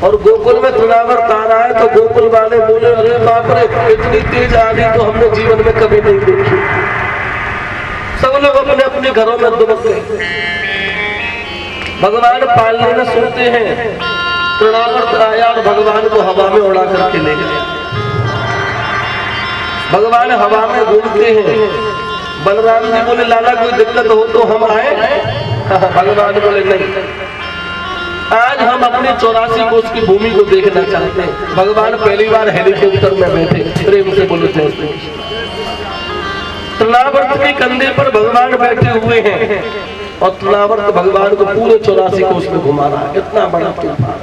और गोकुल में तृणावर्त आ रहा है तो गोकुल वाले बोले, अरे बाप रे, इतनी तेज आंधी तो हमने जीवन में कभी नहीं देखी। सब लोग अपने अपने घरों में दुबक गए। भगवान पालने में सोते हैं, तृणावर्त आया और भगवान को हवा में उड़ा करके ले गया। भगवान हवा में घूमते हैं। बलराम जी बोले, लाला कोई दिक्कत हो तो हम आए? भगवान बोले, नहीं, आज हम अपने 84 कोस की भूमि को देखना चाहते हैं। भगवान पहली बार हेलीकॉप्टर में बैठे, प्रेम से बोलो जय श्री कृष्ण। तृणावर्त के कंधे पर भगवान बैठे हुए हैं और तृणावर्त भगवान को पूरे 84 कोस में घुमा रहा है। इतना बड़ा तूफान।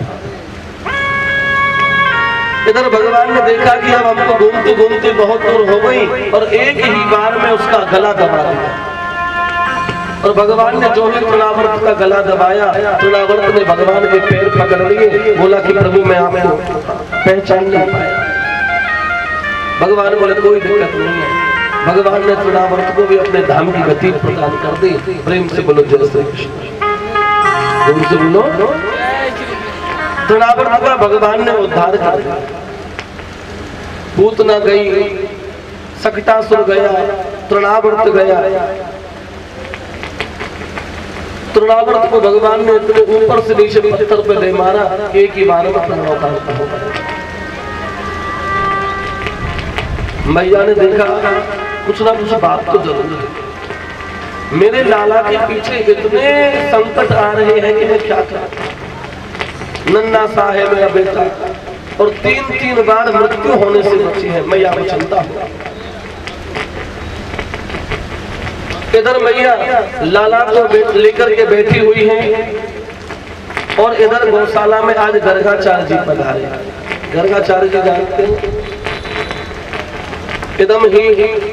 इधर भगवान ने देखा कि अब हमको घूमते घूमते बहुत दूर हो गई और एक ही बार में उसका गला दबा दिया। और भगवान ने जो ही तृणावर्त का गला दबाया, तृणावर्त ने भगवान के पैर पकड़ लिए, बोला कि प्रभु मैं आपको पहचान नहीं पाया। भगवान बोले, कोई दिक्कत नहीं है। भगवान ने तृणावर्त को भी अपने धाम की गति प्रदान कर दी। प्रेम से बोलो जय श्री कृष्ण। प्रेम से बोलो। तृणावर्त का भगवान ने उद्धार कर दिया। पूतना गई, सक्टासुर गया, तृणावर्त गया। तृणावर्त को भगवान ने इतने ऊपर से नीचे पत्थर पे ले मारा, एक ही बार में तृणावर्त हो गया। मैया ने देखा कुछ ना कुछ बात तो जरूर है। मेरे लाला के पीछे इतने संकट आ रहे हैं कि मैं क्या करूं। नन्ना सा है मेरा बेटा और 3 बार मृत्यु होने से बची है। मैया को चिंता हो। इधर मैया लाला को लेकर के बैठी हुई है और इधर गौशाला में आज गर्गाचार्य जी पधारे। गर्गाचार्य जी जानते हैं,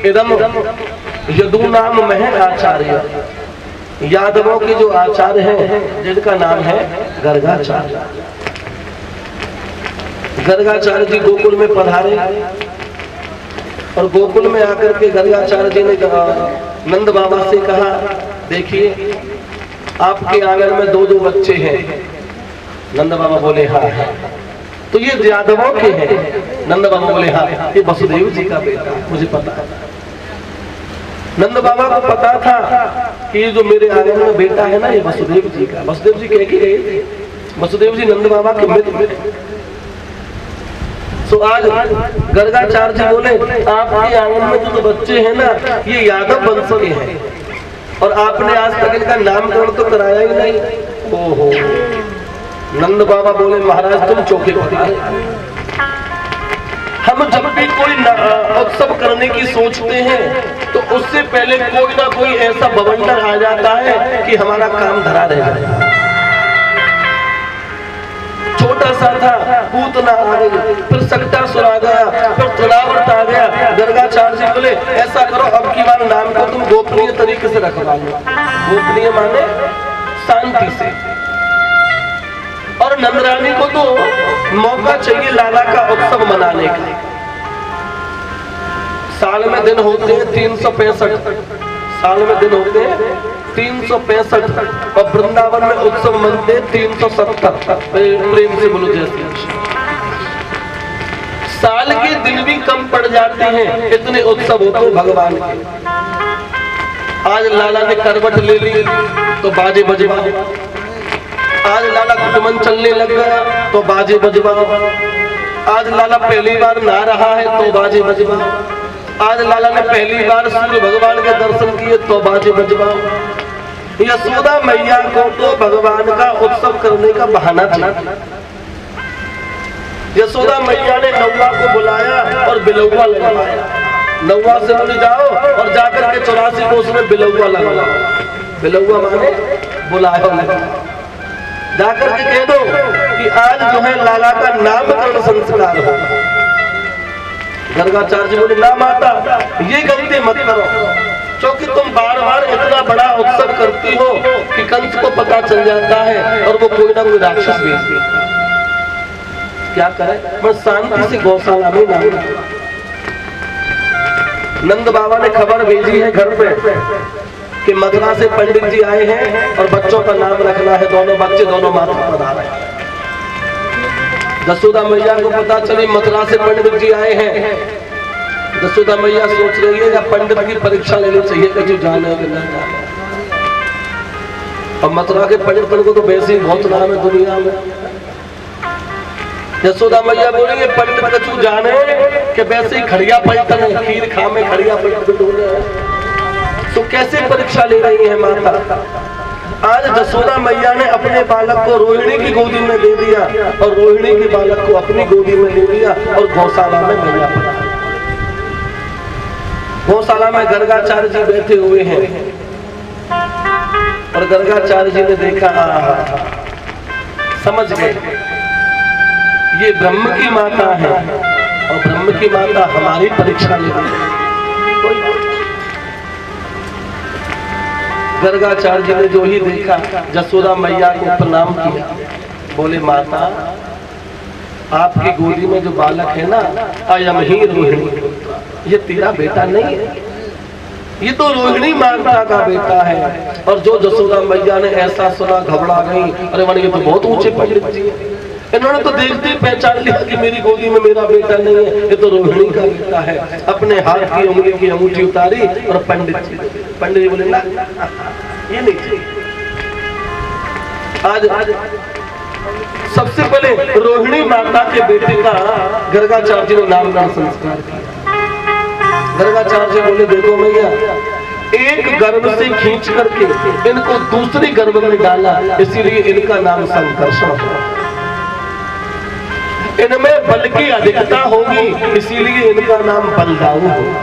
इदम यदु नाम मह आचार्य, यादवों के जो आचार्य हैं जिनका नाम है गर्गाचार्य। गर्गाचार्य जी गोकुल में पधारे और गोकुल में आकर के गर्गाचार्य जी ने नंद बाबा से कहा, देखिए आपके आंगन में 2 बच्चे हैं। नंद बाबा बोले, हाँ है। तो ये यादवों के हैं? नंद बाबा बोले, हाँ, ये वसुदेव जी का बेटा, मुझे पता है। नंद बाबा को पता था कि जो मेरे आंगन में बेटा है ना, ये वसुदेव जी का। वसुदेव जी कह के गए थे, वसुदेव जी नंद बाबा के मित्र। तो आज गर्गाचार्य जी बोले, आपके आंगन में जो बच्चे हैं ना, ये यादव वंश के हैं और आपने आज तक इनका नामकरण तो कराया ही नहीं। ओहो। नंद बाबा बोले, महाराज तुम चौके पर हम जब भी कोई उत्सव करने की सोचते हैं तो उससे पहले कोई ना कोई ऐसा बवंडर आ जाता है कि हमारा काम धरा रह जाए। छोटा सा था, पूतना आ गई, फिर सक्टासुर आ गया, फिर तृणावर्त आ गया। गर्गाचार्य जी बोले, ऐसा करो अब की बार नाम को तुम गोपनीय तरीके से रखवा लो। गोपनीय माने शांति से। और नंदरानी को तो मौका चाहिए लाला का उत्सव मनाने का। साल में दिन होते हैं 365, साल में दिन होते हैं 365 और वृंदावन में उत्सव मनते 370। प्रेम से बोलो जय श्री कृष्ण। साल के दिन भी कम पड़ जाते हैं, इतने उत्सव होते हैं भगवान के। आज लाला ने करवट ले ली तो बाजे बजवाओ। आज लाला कुटमन चलने लग गया तो बाजे बजवाओ। आज लाला पहली बार नहा रहा है तो बाजे बजवाओ। आज लाला ने पहली बार सूर्य भगवान के दर्शन किए तो बाजे बजवाओ। यशोदा मैया को तो भगवान का उत्सव करने का बहाना चाहिए। यशोदा मैया ने नौवा को बुलाया और बिलौवा लगवाया। नौवा से बोले जाओ और जाकर के 84 कोस में बिलौवा लगवाओ। बिलौवा माने बुलाया, जाकर के कह दो कि आज जो है लाला का नामकरण संस्कार हो। गर्गाचार्य बोले ना माता, ये गलती मत करो, क्योंकि तुम बार बार इतना बड़ा उत्सव करती हो कि कंस को पता चल जाता है और वो कोई ना कोई राक्षस भेज देता। क्या करे, मैं शांति से गौशाला में ना। नंद बाबा ने खबर भेजी है घर पे कि मथुरा से पंडित जी आए हैं और बच्चों का नाम रखना है। दोनों बच्चे दोनों माता पधारे। यशोदा मैया को पता चली मथुरा से पंडित जी आए हैं। यशोदा मैया सोच रही है या पंडित की परीक्षा लेनी चाहिए कि जो जाने कि ना जाने। और मथुरा के पंडित को तो वैसे ही बहुत नाम है दुनिया में। यशोदा मैया बोलेंगे पंडित कछु जाने कि वैसे ही खड़िया पलटन है, खीर खा में खड़िया पलटन। तो कैसे परीक्षा ले रही है माता। आज यशोदा मैया ने अपने बालक को रोहिणी की गोदी में दे दिया और रोहिणी के बालक को अपनी गोदी में ले लिया और गौशाला में मैया पधारी। गौशाला में गर्गाचार्य जी बैठे हुए हैं और गर्गाचार्य जी ने देखा, समझ गए ये ब्रह्म की माता है और ब्रह्म की माता हमारी परीक्षा ले रही है। गर्गाचार्य जी ने जो ही देखा यशोदा मैया को प्रणाम किया। बोले माता, आपकी गोदी में जो बालक है ना, अयम ही रोहिणी, ये तेरा बेटा नहीं है, ये तो रोहिणी माता का बेटा है। और जो यशोदा मैया ने ऐसा सुना घबरा गई। अरे मन, ये तो बहुत ऊंचे पंडित जी है, इन्होंने तो देखते ही पहचान लिया कि मेरी गोदी में मेरा बेटा नहीं है, ये तो रोहिणी का बेटा है। अपने हाथ की उंगली की अंगूठी उतारी और पंडित जी बोले ना, ये नहीं चाहिए। आज सबसे पहले रोहिणी माता के बेटे का गर्गाचार्य जी ने नामकरण संस्कार किया। गर्गाचार्य जी बोले देखो मैया, एक गर्भ से खींच करके इनको दूसरे गर्भ में डाला, इसीलिए इनका नाम संकर्षण है। इनमें बल की अधिकता होगी, इसीलिए इनका नाम बलदाऊ होगा।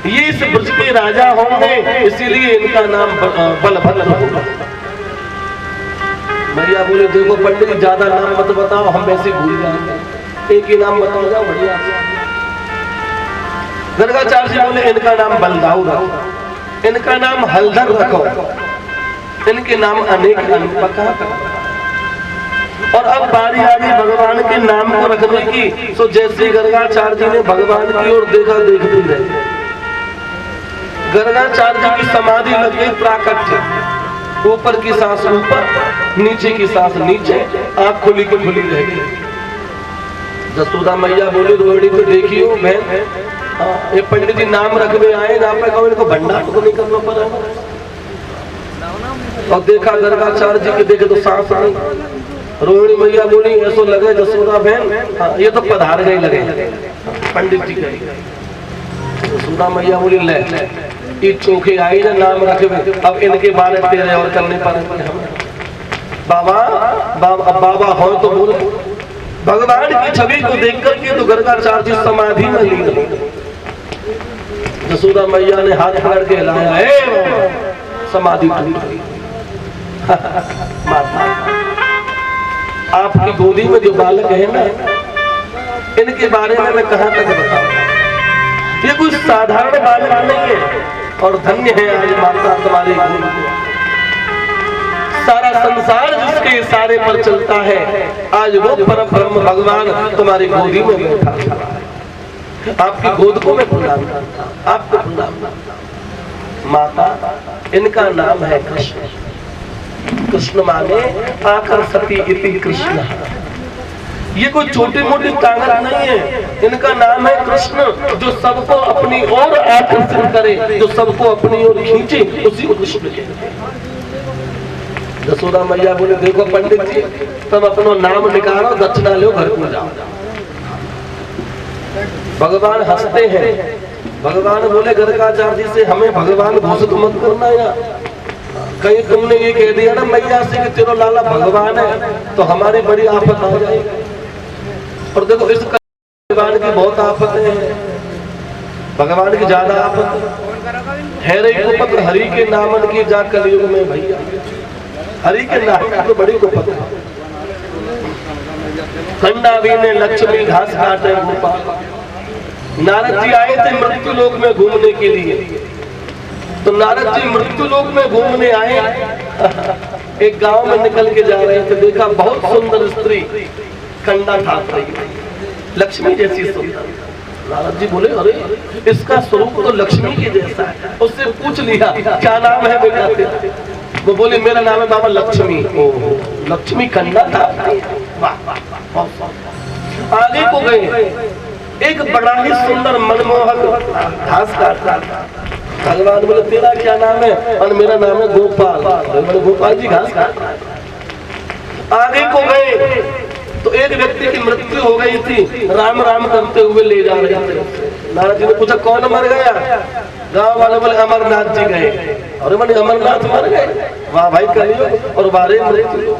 ये इस ब्रज के राजा होंगे, इसीलिए इनका नाम बलभद्र होगा। मैया बोले देखो पंडित जी, ज्यादा नाम मत बताओ, हम वैसे भूल जाएंगे, एक ही नाम बताओ जाओ बढ़िया। गर्गाचार्य जी बोले इनका नाम बलदाऊ रखो, इनका नाम हलधर रखो, इनके नाम अनेक अनेक। और अब बारी आ गई भगवान के नाम को रखने की। तो जैसे गर्गाचार्य जी ने भगवान की ओर देखा, देखते रहे। गर्गाचार्य जी की समाधि लग गई प्राकट्य, ऊपर की सांस ऊपर, नीचे की सांस नीचे, आंख खुली की खुली रह गई। यशोदा मैया बोली रोहिणी तो देखियो बहन, ये पंडित जी नाम रखने आए, ना पे कहो इनको भंडार तो नहीं करना पड़ेगा। और देखा गर्गाचार्य जी के देखे तो सांस नहीं। रोहिणी मैया बोली ऐसो लगे यशोदा बहन, ये तो पधार गए लगे पंडित जी गए। यशोदा मैया बोली ले ये चोखे आई ना नाम रखे, अब इनके बारे तेरे और करने पड़ेंगे हम। बाबा हो तो बोल। भगवान की छवि को देख करके तो गर्गाचार्य जी समाधि में लीन हो। यशोदा मैया ने हाथ पकड़ के हिलाया, समाधि टूट गई। माता, आपकी गोदी में जो बालक है ना, इनके बारे में मैं कहां तक बताऊं। ये कोई साधारण बालक नहीं है और धन्य है आज माता तुम्हारी गोदी। सारा संसार जिसके इशारे पर चलता है, आज वो परम ब्रह्म भगवान तुम्हारी गोदी में बैठा है। आपकी गोद को मैं प्रणाम करता हूं, आपको प्रणाम करता हूं। माता, इनका नाम है कृष्ण। कृष्ण माने आकर्षति इति कृष्ण। ये कोई छोटी मोटी ताकत नहीं है, इनका नाम है कृष्ण। जो सबको अपनी ओर आकर्षित करे, जो सबको अपनी ओर खींचे, उसी को कृष्ण कहते हैं। यशोदा मैया बोले देखो पंडित जी, तुम अपना नाम निकालो, दक्षिणा लो, घर को जाओ। भगवान हंसते हैं। भगवान बोले गर्गाचार्य जी से हमें भगवान घोषित मत करना या कहीं तुमने ये कह दिया ना मैया से कि तेरा लाला भगवान है, तो हमारी बड़ी आफत आ जाएगी। और देखो इस भगवान की बहुत आफत है, भगवान की ज्यादा आफत है रे कुपत हरि के नामन की जा कलयुग में भैया, हरि के नाम की तो बड़ी कुपत है। खंडावी ने लक्ष्मी घास काटे गोपाल, नारद जी आए थे मृत्यु लोक में घूमने के लिए, तो नारद जी मृत्यु लोक में घूमने आए, एक गांव में निकल के जा रहे थे, देखा बहुत सुंदर स्त्री खंडा थाप रही है, लक्ष्मी जैसी सुंदर। नारद जी बोले अरे इसका स्वरूप तो लक्ष्मी के जैसा है। उससे पूछ लिया क्या नाम है बेटा तेरा? वो बोले मेरा नाम है बाबा लक्ष्मी। ओहो लक्ष्मी खंडा थाप रही है, वाह। आगे को गए, एक बड़ा ही सुंदर मनमोहक घास काट रहा। भगवान बोले तेरा क्या नाम है? और मेरा नाम है गोपाल। बोले गोपाल जी घास काट रहा है। आगे को गए तो एक व्यक्ति की मृत्यु हो गई थी, राम राम करते हुए ले जा रहे थे। नारद जी ने पूछा कौन मर गया? गांव वाले बोले अमरनाथ जी गए। अरे मैंने अमरनाथ मर गए? वाह भाई कलियो और बारे मृत्यु।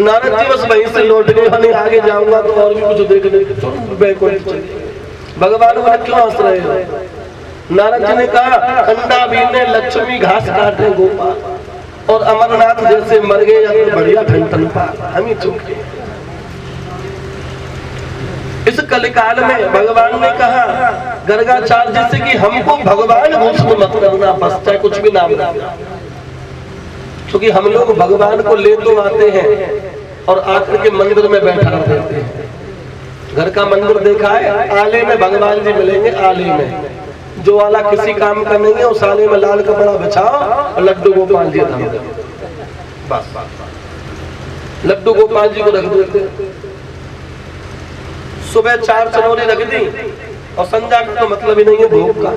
नारद जी बस वहीं से लौट गए, मैंने आगे जाऊंगा तो और भी कुछ देखने। भगवान बोले क्यों हंस रहे हो? नारद जी ने कहा अंडा बीने लक्ष्मी घास काटे गोपाल और अमरनाथ जैसे मर गए या तो बढ़िया ठंडन पा, हम ही चुप गए। इस कलिकाल में भगवान ने कहा गर्गाचार्य जैसे कि हमको भगवान घोषित मत करना, बस चाहे कुछ भी नाम ना, क्योंकि हम लोग भगवान को ले तो आते हैं और आकर के मंदिर में बैठा देते हैं। घर का मंदिर देखा है, आले में भगवान जी मिलेंगे, आले में जो वाला किसी काम का नहीं है उस आले में लाल कपड़ा बिछाओ और लड्डू गोपाल जी धर दो, बस लड्डू गोपाल जी को रख देते। सुबह 4 चनौरी रख दी और संध्या का तो मतलब ही नहीं है भोग का,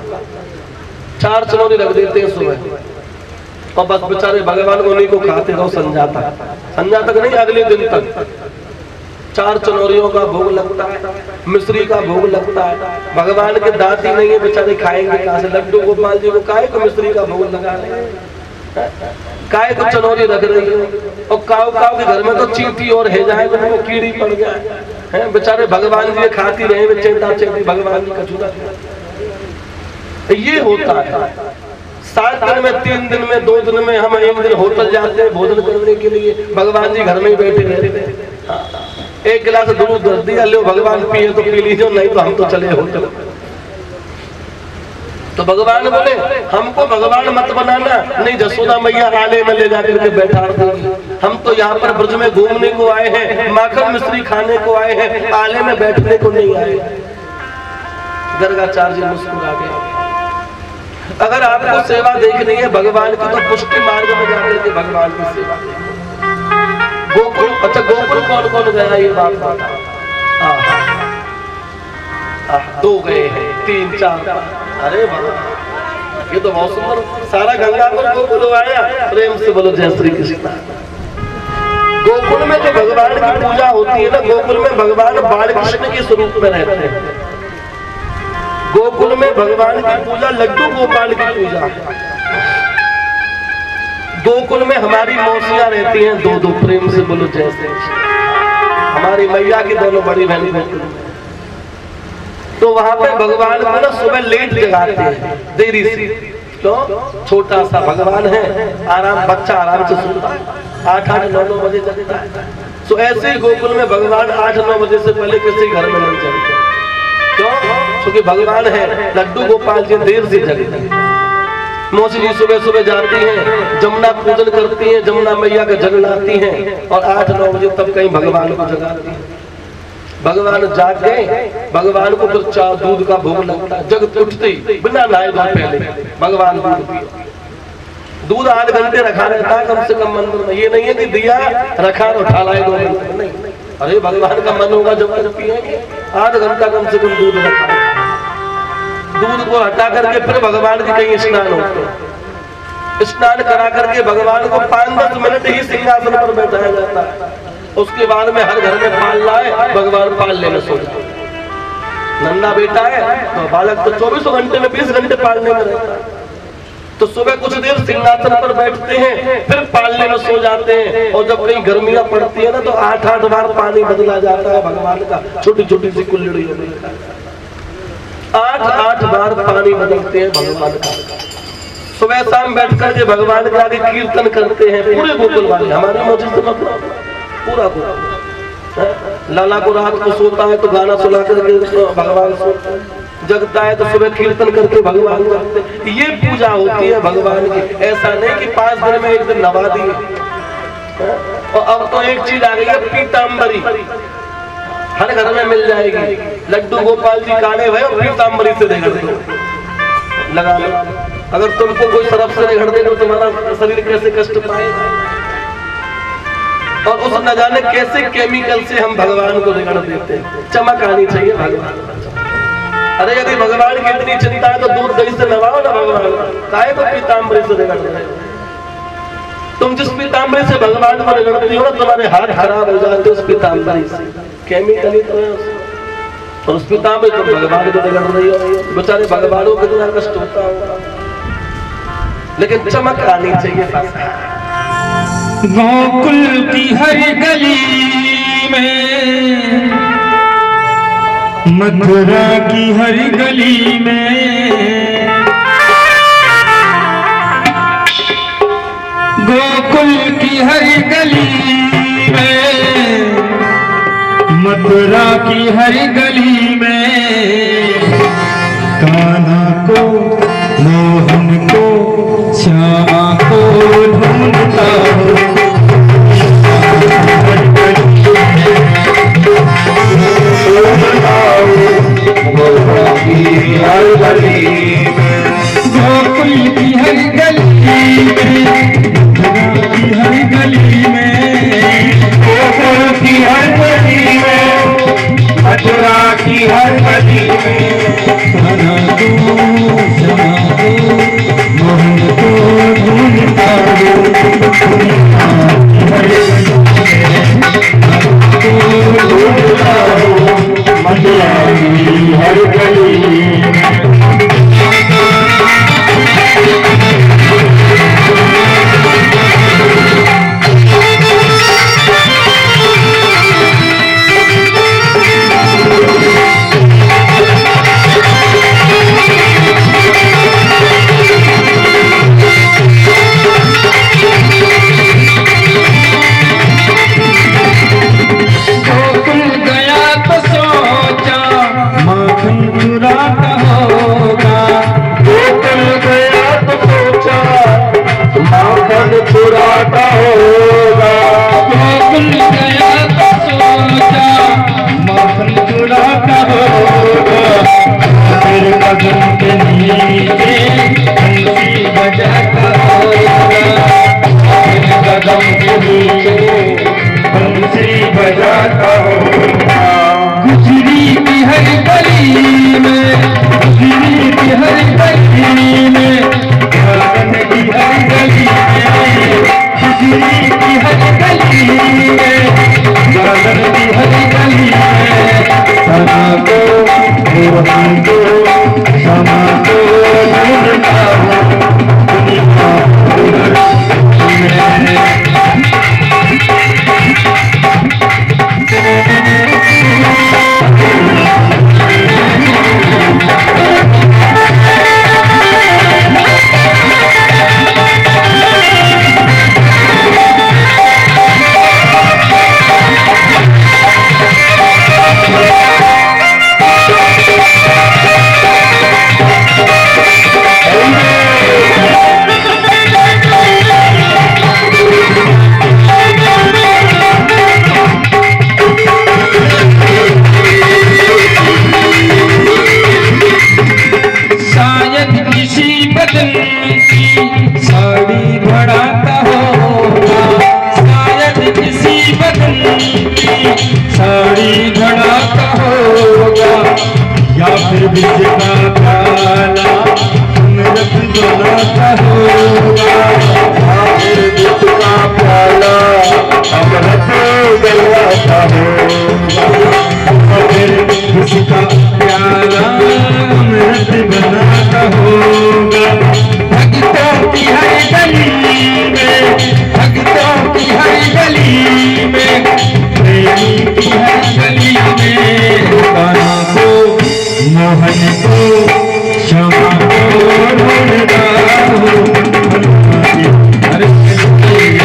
4 चनौरी रख देते हैं सुबह और बस बेचारे भगवान उन्हीं को खाते रहो संध्या तक नहीं, अगले दिन तक 4 चनौरियों का भोग लगता है, मिश्री का भोग लगता है। भगवान के दांत ही नहीं है, बेचारे खाएंगे कहां से? लड्डू गोपाल जी को काहे को मिश्री का भोग लगा रहे हैं, काहे को चनौरी रख रही है? और काव काव के घर में तो चींटी और है जाए तो वो कीड़ी पड़ जाए हैं, बेचारे भगवान जी खाती रहे चेता चेती भगवान जी का चूड़ा। ये होता है 7 दिन में, 3 दिन में, 2 दिन में हम एक दिन होटल जाते हैं भोजन करने के लिए, भगवान जी घर में ही बैठे रहते हैं। एक गिलास दूध दे दिया, लो भगवान पिए तो पी लीजिए, नहीं तो हम तो चले होटल। तो भगवान बोले हमको भगवान मत बनाना, नहीं जसोदा मैया आले में ले जाकर के बैठा देंगी। हम तो यहाँ पर ब्रज में घूमने को आए हैं, माखन मिश्री खाने को आए हैं, आले में बैठने को नहीं आए। गर्गाचार्य मुस्कुरा गए। अगर आपको सेवा देखनी है भगवान की तो पुष्टि मार्ग में जाकर के भगवान की सेवा देखो। गोकुल, अच्छा गोकुल कौन कौन गया ये बात बताओ। 2 गए हैं, 3 4 अरे वाह ये तो बहुत सुंदर। सारा गंगा पर गोकुल आया, प्रेम से बोलो जय श्री कृष्ण। गोकुल में जो भगवान की पूजा होती है ना, गोकुल में भगवान बाल कृष्ण के स्वरूप में रहते हैं। गोकुल में भगवान की पूजा लड्डू गोपाल की पूजा। गोकुल में हमारी मौसियां रहती हैं 2-2, प्रेम से बोलो जय श्री कृष्ण। हमारी मैया की दोनों बड़ी बहन गोकुल में, तो वहां पे भगवान को ना सुबह लेट जगाते हैं देरी से। क्यों? छोटा सा भगवान है, आराम बच्चा आराम से सोता है, 8-9 बजे जगता है। तो ऐसे ही गोकुल में भगवान 8-9 बजे से पहले किसी घर में नहीं जगते। क्यों? क्योंकि भगवान है लड्डू गोपाल जी देर से जगते हैं। मौसी जी सुबह सुबह जाती हैं, जमुना पूजन करती हैं, जमुना मैया का जल लाती हैं और 8-9 बजे तब कहीं भगवान को जगाती हैं। भगवान जाग गए, भगवान को फिर चाय दूध का भोग लगता है। जग उठते ही बिना नहाए धोए पहले भगवान दूध 8 घंटे रखा रहता है कम से कम मंदिर में। ये नहीं है कि दिया रखा और उठा लाए 2 घंटे, नहीं। अरे भगवान का मन होगा जब तक पिएंगे, 8 घंटा कम से कम दूध रखा। दूध को हटा करके फिर भगवान की कहीं स्नान होते हैं। स्नान करा करके भगवान को 5-10 मिनट ही सिंहासन पर बैठाया जाता है। उसके बाद में हर घर में पाल लाए, भगवान पाल लेने सो जाए। नन्ना बेटा है तो बालक तो 24 घंटे में 20 घंटे पालने में रहता है। तो सुबह कुछ देर सिंहासन पर बैठते हैं, फिर पालने में सो जाते हैं। और जब कहीं गर्मियां पड़ती है ना तो 8-8 बार पानी बदला जाता है भगवान का, छोटी छोटी सी कुल्लड़ियों में 8-8 बार पानी बदलते हैं भगवान का। सुबह शाम बैठ करके भगवान के आगे कीर्तन करते हैं पूरे गोकुल वाले, हमारे मस्जिद में पूरा लाला को रात को सोता है तो गाना सुना करके भगवान सोता है, जगता है तो सुबह कीर्तन करके भगवान करते। ये पूजा होती है भगवान की। ऐसा नहीं कि 5 दिन में एक दिन नवा दी। और अब तो एक चीज आ गई है, पीताम्बरी हर घर में मिल जाएगी। लड्डू गोपाल जी काले भाई और पीताम्बरी से रगड़ दो, लगा लो। अगर तुमको कोई सरफ से रगड़ दे तो तुम्हारा शरीर कैसे कष्ट पाएगा। और उस न जाने कैसे केमिकल से हम भगवान को रगड़ देते हैं। चमक आनी चाहिए भगवान। अरे यदि भगवान की इतनी चिंता है तो दूध दही से नवाओ ना भगवान, काहे को पीताम्बरी से रगड़ रहे हो। तुम जिस पीताम्बरी से भगवान को रगड़ती हो ना, तुम्हारे हाथ खराब हो जाते उस पीताम्बरी से, केमिकल ही तो है। और उस पीताम्बरी तुम भगवान को रगड़ रही हो, बेचारे भगवानों को कितना कष्ट होता होगा। लेकिन चमक आनी चाहिए। गोकुल की हर गली में, मथुरा की हर गली में, गोकुल की हर गली में, मथुरा की हर गली में, कान्हा को मोहन को श्यामा को ढूंढता हूँ। गोकुल की हर गली में, हर गली में, गोकुल की हर गली में, मथुरा की हर गली में, कान्हा को श्यामा को मोहन को ढूंढता हूँ। मथुरा की हर गली पुराता